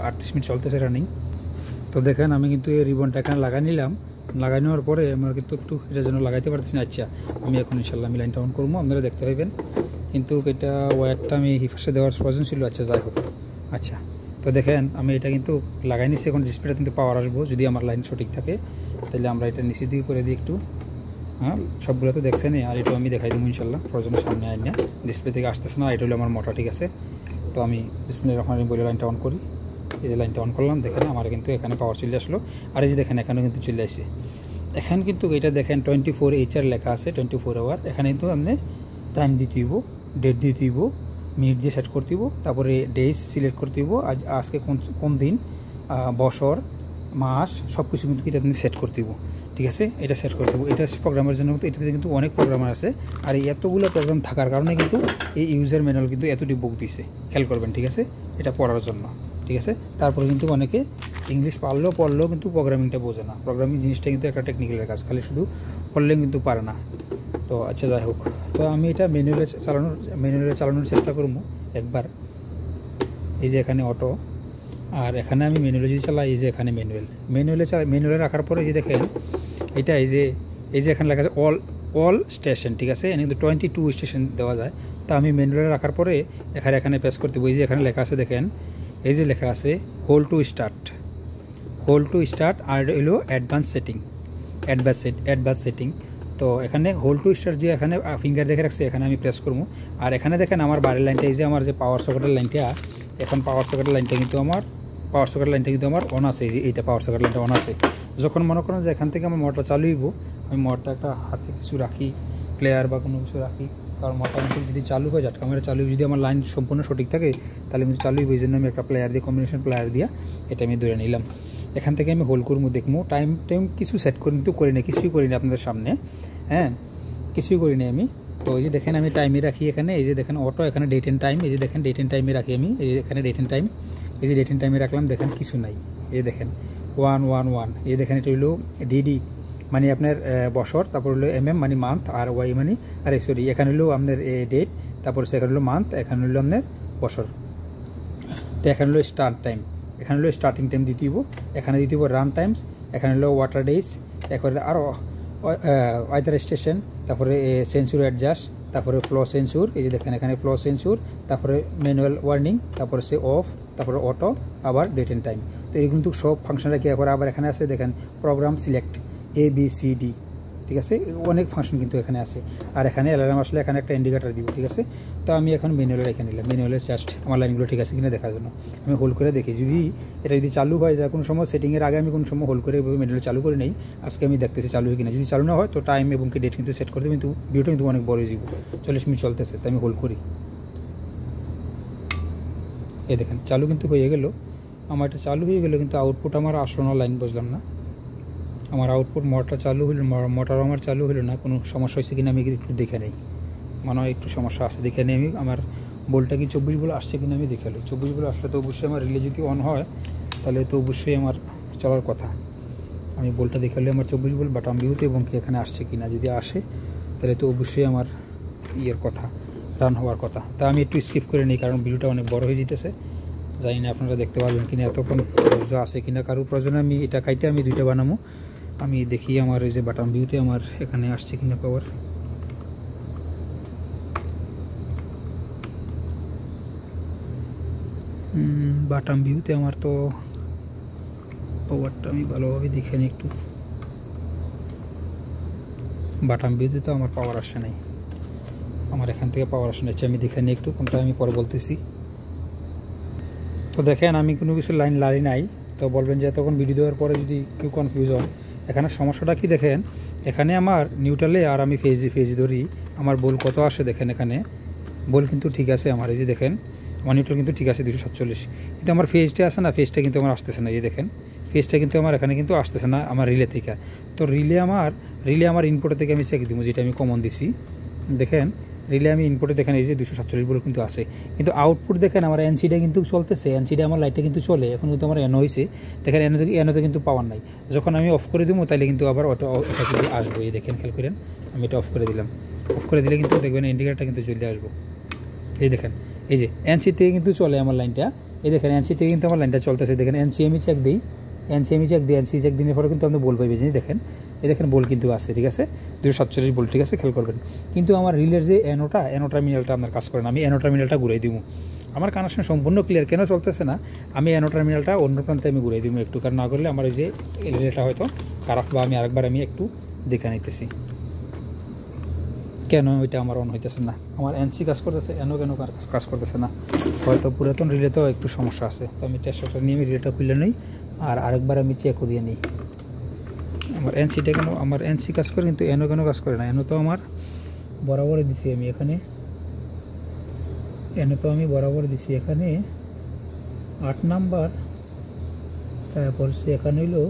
38 মিনিট চলতেছে রানিং। তো দেখেন আমি কিন্তু এই রিবনটা এখানে লাগাই নিলাম। লাগাই নেওয়ার পরে আমার কিন্তু একটু এটার জন্য লাগাইতে পারতেছি না। আচ্ছা আমি এখন ইনশাল্লাহ আমি লাইনটা অন করবো, আপনারা দেখতে পাইবেন। কিন্তু এটা ওয়্যারটা আমি হিফাসে দেওয়ার প্রয়োজন ছিল। আচ্ছা যাই হোক, আচ্ছা তো দেখেন আমি এটা কিন্তু লাগাই নিচ্ছি। এখন ডিসপ্লেটা কিন্তু পাওয়ার আসবো, যদি আমার লাইন সঠিক থাকে তাহলে আমরা এটা নিচের দিকে করে দিই একটু। হ্যাঁ সবগুলো তো দেখছেনই, আর এটাও আমি দেখাই দেবো ইনশাল্লাহ প্রয়োজনের সামনে আইন না। ডিসপ্লে থেকে আসতেছে না, এটা হলো আমার মোটর, ঠিক আছে। তো আমি ডিসপ্লে যখন আমি বলে লাইনটা অন করি, এই যে লাইনটা অন করলাম, দেখেন আমার কিন্তু এখানে পাওয়ার চলে আসলো। আর এই যে দেখেন এখানেও কিন্তু চলে আসছে। এখন কিন্তু এটা দেখেন 24H লেখা আছে, 24 আওয়ার। এখানে কিন্তু আপনি টাইম দিতে হইব, ডেট দিতে হইব, মিনিট দিয়ে সেট করতে হইব, তারপরে ডেজ সিলেক্ট করতে হইব, আজকে কোন দিন, বছর, মাস, সব কিছু কিন্তু এটা আপনি সেট করতে হইব, ঠিক আছে। এটা সেট করতে হবে। এটা প্রোগ্রামের জন্য কিন্তু এটাতে কিন্তু অনেক প্রোগ্রামার আছে। আর এতগুলো প্রোগ্রাম থাকার কারণে কিন্তু এই ইউজার ম্যানুয়াল কিন্তু এতটি বুক দিছে, খেয়াল করবেন, ঠিক আছে, এটা পড়ার জন্য, ঠিক আছে। তারপরে কিন্তু অনেকে ইংলিশ পড়লেও কিন্তু প্রোগ্রামিংটা বোঝে না। প্রোগ্রামিং জিনিসটা কিন্তু একটা টেকনিক্যালের কাজ, খালি শুধু পড়লেও কিন্তু পারে না। তো আচ্ছা যাই হোক, তো আমি এটা ম্যানুয়ালে চালানোর চেষ্টা করবো একবার। এই যে এখানে অটো, আর এখানে আমি ম্যানুয়ালে যদি চালাই, এই যে এখানে ম্যানুয়ালে রাখার পরে এই যে দেখেন এটা এই যে এখানে লেখা আছে অল স্টেশন, ঠিক আছে। এখানে কিন্তু 22 স্টেশন দেওয়া যায়। তা আমি ম্যানুয়ালে রাখার পরে এখানে প্রেস করতে বই, যে এখানে লেখা আছে দেখেন, এই যে লেখা আছে হোল্ড টু স্টার্ট আর হলো অ্যাডভান্স সেটিং। তো এখানে হোল্ড টু স্টার্ট যে এখানে ফিঙ্গার দেখে রাখছে, এখানে আমি প্রেস করবো। আর এখানে দেখেন আমার বাড়ির লাইনটা, এই যে আমার যে পাওয়ার সকেটের লাইনটা, এখন পাওয়ার সকেটের লাইনটা কিন্তু আমার অন আছে। এই যে এইটা পাওয়ার সকেট লাইনটা অন আছে। যখন মনে করেন যে এখান থেকে আমার মোটরটা চালু হইব, আমি মোটরটা একটা হাতে কিছু রাখি, প্লেয়ার বা কোনো কিছু রাখি, কারণ মোটামুটি যদি চালু হয় ঝাটকা মারে চালু, যদি আমার লাইন সম্পূর্ণ সঠিক থাকে তাহলে কিন্তু চালু হইব। এই জন্য আমি একটা প্লেয়ার দিয়ে কম্বিনেশন প্লেয়ার দিয়া এটা আমি ধরে নিলাম। এখান থেকে আমি হোল করবো, দেখবো টাইম কিছু সেট করে কিন্তু করি না, কিছুই করি না আপনাদের সামনে, হ্যাঁ কিছুই করি না আমি। তো এই যে দেখেন আমি টাইমে রাখি এখানে, এই যে দেখেন অটো, এখানে ডেট এন্ড টাইম, এই যে দেখেন ডেট এন্ড টাইমে রাখি আমি, এই যে এখানে ডেট এন্ড টাইম, এই যে ডেট এন্ড টাইমে রাখলাম, দেখেন কিছু নাই। এই দেখেন 111, এই দেখেন এটা হলো ডিডি মানে আপনার বছর, তারপর হলো MM মানে মান্থ, আর ওয়াই মানে আরে সরি এখানে হলো আপনার ডেট, তারপর সেখানে হলো মান্থ, এখানে হলো আপনার বছর। তো এখানে হলো স্টার্ট টাইম, এখানে হলো স্টার্টিং টাইম দিতে হইব, এখানে দিতে হইব রান টাইমস, এখানে হলো ওয়াটার ডেজ, এখানে আরও ওয়েদার স্টেশন, তারপরে সেন্সুর অ্যাডজাস্ট, তারপরে ফ্লো সেন্সুর, এই যে দেখেন এখানে ফ্লো সেন্সুর, তারপরে ম্যানুয়াল ওয়ার্নিং, তারপরে সে অফ, তারপরে অটো, আবার ডেট এন্ড টাইম। তো এই কিন্তু সব ফাংশন রাখি। এরপরে আবার এখানে আছে দেখেন প্রোগ্রাম সিলেক্ট ABCD, ঠিক আছে, অনেক ফাংশন কিন্তু এখানে আছে। আর এখানে অ্যালার্ম আসলে এখানে একটা ইন্ডিকেটার দিব, ঠিক আছে। তো আমি এখন ম্যানুয়ালে রেখে নিলাম, ম্যানুয়ালে জাস্ট আমার লাইনগুলো ঠিক আছে কিনা দেখার জন্য আমি হোল্ড করে দেখি। যদি এটা যদি চালু হয় যায় কোনো সময় সেটিংয়ের আগে আমি কোনো সময় হোল্ড করে ম্যানুয়ালে চালু করে নেই, আজকে আমি দেখতেছি চালু হয় কিনা। যদি চালু না হয় তো টাইম এবং কি ডেট কিন্তু সেট করে দেবো, কিন্তু ভিডিওটা কিন্তু অনেক বড় হয়ে যাব, 40 মিনিট চলতেছে, তো আমি হোল্ড করি। এই দেখেন চালু কিন্তু হয়ে গেল, আমার এটা চালু হয়ে গেল, কিন্তু আউটপুট আমার আসলো না, লাইন বুঝলাম না। আমার আউটপুট মোটর চালু হলো, মোটর আমার চালু হলো না, কোনো সমস্যা হয়েছে কিনা আমি একটু দেখে নেই, মনে হয় একটু সমস্যা আছে, দেখে নিই আমি। আমার বোল্টটা কি 24 ভোল্ট আসছে কিনা আমি দেখে নিই। 24 ভোল্ট আসলে তো অবশ্যই আমার রিলে যদি অন হয় তাহলে তো অবশ্যই আমার চলার কথা। আমি বোল্টটা দেখে নিলে আমার 24 ভোল্ট বাটাম ভিউতে এবং কি এখানে আসছে কিনা, যদি আসে তাহলে তো অবশ্যই আমার ইয়ের কথা, রান হওয়ার কথা। তা আমি একটু স্কিপ করে নিই, কারণ ভিডিওটা অনেক বড় হয়ে যেতেছে, জানি না আপনারা দেখতে পারবেন কিনা, এতক্ষণ ধৈর্য আছে কিনা কারো প্রয়োজনে। আমি এটা খাইতে আমি দুইটা বানাবো, আমি দেখি আমার এই যে বাটাম ভিউতে আমার এখানে আসছে কিনা পাওয়ার। বাটাম ভিউতে আমার তো পাওয়ারটা আমি ভালোভাবে দেখে নিই একটু। বাটাম ভিউতে তো আমার পাওয়ার আসে নাই, আমার এখান থেকে পাওয়ার আসে নাই, আমি দেখে নিই একটু, কোনটা আমি পরে বলতেছি। তো দেখেন আমি কোনো কিছু লাইন লারি নাই, তো বলবেন যে তখন ভিডিও দেওয়ার পরে যদি কেউ কনফিউজ হন। এখানে সমস্যাটা কি দেখেন, এখানে আমার নিউট্রালে আর আমি ফেজ ধরি, আমার বোল কত আসে দেখেন, এখানে বোল কিন্তু ঠিক আছে আমার, এই যে দেখেন আমার নিউট্রাল কিন্তু ঠিক আছে 247, কিন্তু আমার ফেজটা আছে না, ফেজটা কিন্তু আমার আসতেছে না। এই দেখেন ফেজটা কিন্তু আমার এখানে কিন্তু আসতেছে না আমার রিলে থেকে। তো রিলে আমার ইনপুটের থেকে আমি চেক দিব, যেটা আমি কমন দিছি। দেখেন রিলে আমি ইনপুটে দেখেন এই যে 247 ভোল্ট কিন্তু আছে, কিন্তু আউটপুট দেখেন আমার এনসিটা কিন্তু চলতেছে, এনসিটা আমার লাইটটা কিন্তু চলে, এখন কিন্তু আমার এনো হয়েছে। দেখেন এনোতে কিন্তু পাওয়ার নাই, যখন আমি অফ করে দেবো তাহলে কিন্তু আবার ওটা কিন্তু আসবো। এই দেখেন খেয়াল করেন, আমি এটা অফ করে দিলাম, অফ করে দিলে কিন্তু দেখবেন ইন্ডিকেটারটা কিন্তু চলে আসবো। এই দেখেন এই যে এনসি থেকে কিন্তু চলে আমার লাইনটা, এই দেখেন এনসি থেকে কিন্তু আমার লাইনটা চলতেছে। দেখেন এনসি আমি চেক দিই, এনসি চেক দিনের পরে কিন্তু আপনি বল পাইবে, দেখেন এই দেখেন বল কিন্তু আছে, ঠিক আছে 247 ভোল্ট, ঠিক আছে খেয়াল করবেন। কিন্তু আমার রিলের যে এনো টার্মিনালটা আপনার কাজ করে না, আমি এনো টার্মিনালটা ঘুরাই দিব। আমার কানেকশন সম্পূর্ণ ক্লিয়ার, কেন চলতেছে না, আমি এনো টার্মিনালটা অন্য প্রান্তে আমি ঘুরাই দিব একটু, কারণ না করলে আমার এই যে রিলেটা হয়তো খারাপ, বা আমি আরেকবার আমি একটু দেখে নিতেছি কেন ওইটা আমার অন হইতেছে না। আমার এনসি কাজ করতেছে, এনো কেন কাজ করতেছে না, হয়তো পুরাতন রিলেতেও একটু সমস্যা আছে। তো আমি টেস্টারটা নিয়ে আমি রিলেটা খুলে নিই, আর আরেকবার আমি চেকও দিয়ে নিই আমার এনসিটা কেন, আমার এনসি কাজ করে কিন্তু এনো কেন কাজ করে না। এনো তো আমার বরাবর দিছি আমি এখানে, এনো তো আমি বরাবর দিছি এখানে 8 নাম্বার, তারপর সে এখানে হইলো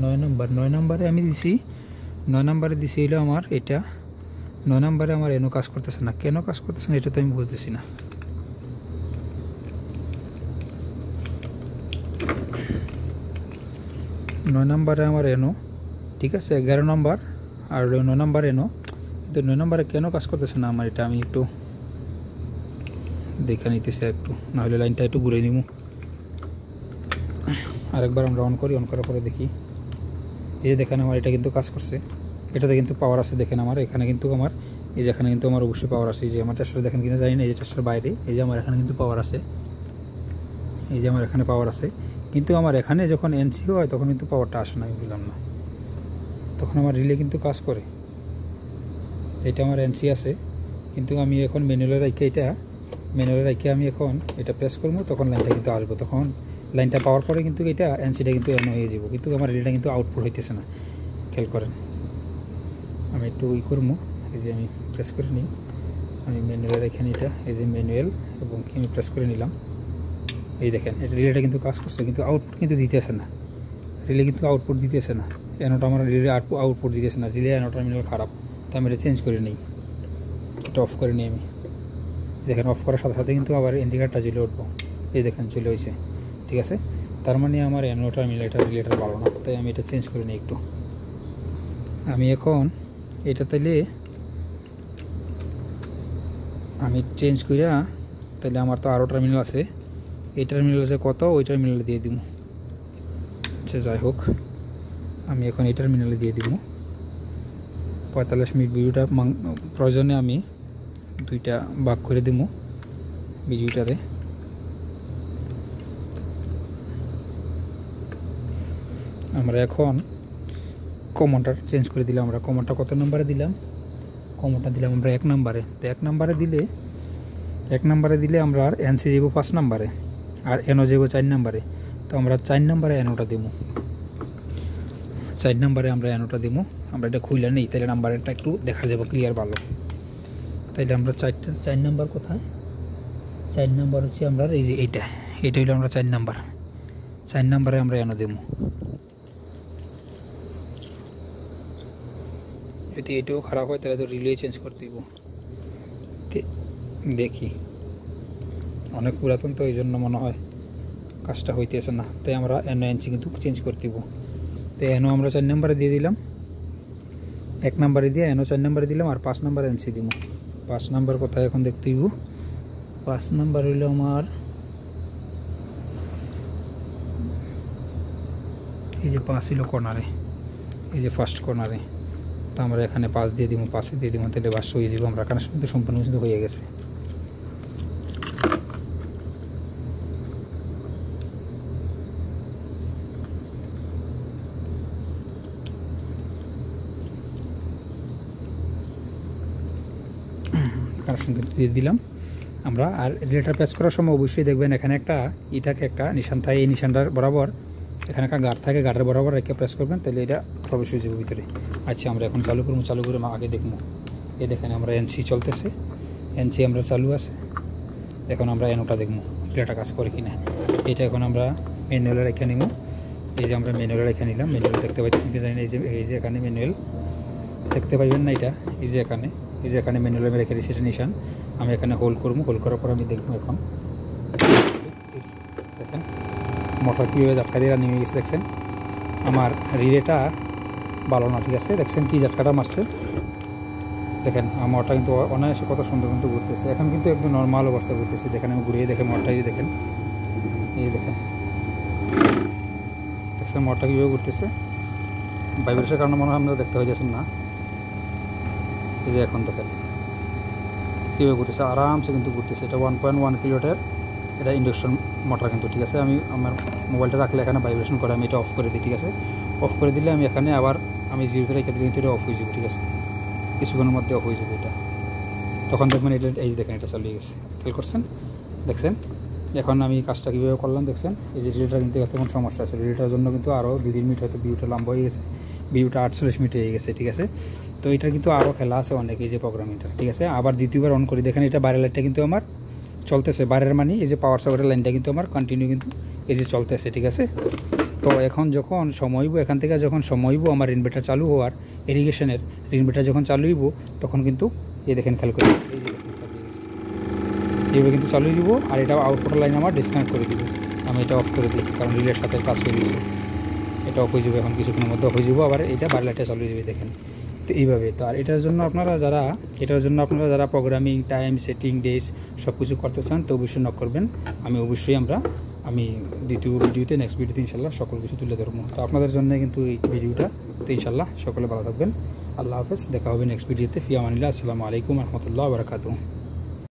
9 নাম্বার, 9 নাম্বারে আমি দিছি, 9 নাম্বারে দিছি হইলো আমার এটা 9 নাম্বারে আমার এনো কাজ করতেছে না, কেন কাজ করতেছে না এটা তো আমি বুঝতেছি না। নয় নাম্বারে আমার এনো ঠিক আছে, 11 নাম্বার আর 9 নাম্বার এনো, কিন্তু 9 নাম্বারে কেন কাজ করতেছে না আমার, এটা আমি একটু দেখে নিতেছি একটু, নাহলে লাইনটা একটু ঘুরে নিব। আরেকবার আমরা অন করি, অন করার পরে দেখি, এই যে দেখেন আমার এটা কিন্তু কাজ করছে, এটাতে কিন্তু পাওয়ার আছে। দেখেন আমার এখানে কিন্তু আমার এই যে এখানে কিন্তু আমার অবশ্যই পাওয়ার আছে, এই যে আমার টেস্টার দেখেন কিনা জানি না, এই যে টেস্টার বাইরে, এই যে আমার এখানে কিন্তু পাওয়ার আছে, এই যে আমার এখানে পাওয়ার আছে, কিন্তু আমার এখানে যখন এনসি হয় তখন কিন্তু পাওয়ারটা আসে না, আমি বুঝলাম না। তখন আমার রিলে কিন্তু কাজ করে, এটা আমার এনসি আছে, কিন্তু আমি এখন ম্যানুয়ালে রেখে আমি এখন এটা প্রেস করবো, তখন লাইনটা কিন্তু আসবো, তখন লাইনটা পাওয়ার পরে কিন্তু এটা এনসিটা কিন্তু এন হয়ে যাব, কিন্তু আমার রিলেটা কিন্তু আউটপুট হইতেছে না, খেয়াল করেন। আমি একটু করবো, এই যে আমি প্রেস করে নিই, আমি ম্যানুয়াল এখানে এটা এই যে ম্যানুয়াল এবং কি আমি প্রেস করে নিলাম। এই দেখেন এটা রিলেটা কিন্তু কাজ করছে, কিন্তু আউটপুট কিন্তু দিতেছে না, রিলে কিন্তু আউটপুট দিতেছে না, অ্যানোটা আমার রিলে আউটপুট দিতেছে না, রিলে অ্যানো টার্মিনাল খারাপ। তো আমি এটা চেঞ্জ করে নিই, এটা অফ করে নিই আমি। দেখেন অফ করার সাথে সাথে কিন্তু আবার ইন্ডিকেটরটা জ্বলে উঠবো, এই দেখেন চলে হয়েছে, ঠিক আছে। তার মানে আমার অ্যানো টার্মিনাল এটা রিলেটার ভালো না, তাই আমি এটা চেঞ্জ করে নিই একটু। আমি এখন এটা তাইলে আমি চেঞ্জ করিয়া, তাহলে আমার তো আরও টার্মিনাল আছে, এই টার্মিনাল আছে কত, ওই টার্মিনালে দিয়ে দিব। আচ্ছা যাই হোক, আমি এখন এই টার্মিনালে দিয়ে দিব। 45 মিনিট ভিডিওটা প্রয়োজনে আমি দুইটা ভাগ করে দিব ভিডিওটারে। আমরা এখন কমনটা চেঞ্জ করে দিলাম, আমরা কমনটা কত নম্বরে দিলাম, কমনটা দিলাম আমরা 1 নম্বরে। তো 1 নম্বরে দিলে আমরা আর এনসি যাব 5 নম্বরে আর এনও যাব 4 নম্বরে। তো আমরা 4 নম্বরে এনওটা দিব, 4 নম্বরে আমরা এনওটা দিব। আমরা এটা খুলে নেই, তাহলে নাম্বারটা একটু দেখা যাবে ক্লিয়ার ভালো। তাইলে আমরা 4 নম্বর কোথায়, 4 নম্বর হচ্ছে আমরা এই যে এটা হইলো আমরা 4 নম্বর, 4 নম্বরে আমরা এনও দেবো। যদি এটাও খারাপ হয় তাহলে তো রিলে চেঞ্জ করতে দিব। দেখি অনেক পুরাতন তো এই জন্য মনে হয় কাজটা হইতেছে না, তাই আমরা এনও এনসি কিন্তু চেঞ্জ করতে দিব। তো এনও আমরা 4 নম্বরে দিয়ে দিলাম, 1 নম্বরে দিয়ে এনও 4 নম্বরে দিলাম, আর 5 নম্বরে এনসি দিব। 5 নম্বর কোথায় এখন দেখতে দিব, 5 নম্বর হইলো আমার এই যে 5 হইলো কর্নারে, এই যে ফার্স্ট কর্নারে। তো আমরা এখানে 5 দিয়ে দিব, 5 দিয়ে দিব, তাহলে 500 হয়ে যাবে। আমরা কানেকশন কিন্তু সম্পূর্ণ কিন্তু হয়ে গেছে। কানেকশন কিন্তু দিয়ে দিলাম আমরা। আর রিলেটার প্রেস করার সময় অবশ্যই দেখবেন এখানে একটা থাকে, একটা নিশান থাকে, এই নিশানটার বরাবর এখানে একটা গার্ড থাকে, গার্ডের বরাবর রেখে প্রেস করবেন, তাহলে এটা প্রবেশ হয়ে যাবে ভিতরে। আচ্ছা আমরা এখন চালু করবো, চালু করে আগে দেখবো। এই দেখেন আমরা এনসি চলতেছে, এনসি আমরা চালু আছে। এখন আমরা এনওটা দেখবো রিলেটা কাজ করে কিনা। এটা এখন আমরা ম্যানুয়ালে রেখে নিব। এই যে আমরা ম্যানুয়ালে রেখে নিলাম, ম্যানুয়াল দেখতে পাচ্ছেন কি জানি না, এই যে এখানে ম্যানুয়াল দেখতে পাইবেন না, এটা এই যে এখানে ম্যানুয়ালে আমি রেখে দিচ্ছি, এটা নিশান। আমি এখানে হোল্ড করবো, হোল্ড করার পর আমি দেখবো এখন দেখেন মোটর কীভাবে ঝাটকা দিয়ে নেমে গেছে। দেখছেন আমার রিলেটা ভালো না, ঠিক আছে। দেখছেন কি ঝাটকাটা মারছে, দেখেন আমার মোটরটা কিন্তু অনায়াসে কত সুন্দর কিন্তু ঘুরতেছে। এখন কিন্তু একদম নর্মাল অবস্থায় ঘুরতেছে। দেখেন আমি ঘুরিয়ে দেখে মোটরটা দেখেন, এই দেখেন দেখছেন মোটরটা কীভাবে ঘুরতেছে। ভাইব্রেশনের কারণে মনে হয় আপনারা দেখতে হয়ে যাচ্ছেন না। এই যে এখন দেখেন কীভাবে ঘুরতেছে, আরামসে কিন্তু ঘুরতেছে। এটা 1.1 কিলোওয়াটের এটা ইন্ডাকশন মোটর কিন্তু, ঠিক আছে। আমি আমার মোবাইলটা রাখলে এখানে ভাইব্রেশন করে, আমি এটা অফ করে দিই, ঠিক আছে। অফ করে দিলে আমি এখানে আবার আমি জিরোতে রেখে দিলে কিন্তু এটা অফ হয়ে যাবে, ঠিক আছে। কিছুক্ষণের মধ্যে অফ হয়ে যাবে এটা। তখন দেখবেন এটা এই যে দেখেন এটা চালিয়ে গেছে, খেয়াল করছেন, দেখছেন। এখন আমি কাজটা কীভাবে করলাম দেখছেন। এই যে রিলেটার কিন্তু এতক্ষণ সমস্যা আছে, রিলেটার জন্য কিন্তু আরও 2-3 মিনিট হয়তো ভিডিওটা লম্বা হয়ে গেছে, ভিডিওটা 48 মিনিট হয়ে গেছে, ঠিক আছে। তো এটা কিন্তু আরও খেলা আছে অনেক, এই যে প্রোগ্রামিংটা, ঠিক আছে। আবার দ্বিতীয়বার অন করি, দেখেন এটা বাইরের লাইটটা কিন্তু আমার চলতেছে, বাইরের মানে এই যে পাওয়ার সাপ্লাইয়ের লাইনটা কিন্তু আমার কন্টিনিউ কিন্তু এই যে চলতেছে, ঠিক আছে। তো এখন যখন সময়ব এখান থেকে যখন সময়ব আমার ইনভার্টার চালু হওয়ার, ইরিগেশনের ইনভার্টার যখন চালু হইব, তখন কিন্তু এই দেখেন খেয়াল করে এইভাবে কিন্তু চালু দিব। আর এটা আউটপুটের লাইন আমার ডিসকানেক্ট করে দিব, আমি এটা অফ করে দিই, কারণ রিলের সাথে কাজ হয়ে গেছে। এটা অফ হয়ে যাবে, এখন কিছুক্ষণের মধ্যে অফ হয়ে যাবো, আবার এটা বাইরের লাইটটা চালু হয়ে যাবে, দেখেন। তো এইভাবে। তো আর এটার জন্য আপনারা যারা প্রোগ্রামিং টাইম সেটিং ডেজ সব কিছু করতে চান, তো অবশ্যই নক করবেন। আমি দ্বিতীয় ভিডিওতে নেক্সট ভিডিওতে ইনশাল্লাহ সকল কিছু তুলে ধরবো। তো আপনাদের জন্য কিন্তু এই ভিডিওটা, তো ইনশাল্লাহ সকলে ভালো থাকবেন। আল্লাহ হাফেজ, দেখা হবে নেক্সট ভিডিওতে। ফি আমানিল্লাহ, আসসালামু আলাইকুম রহমতুল্লাহ বারাকাতুহু।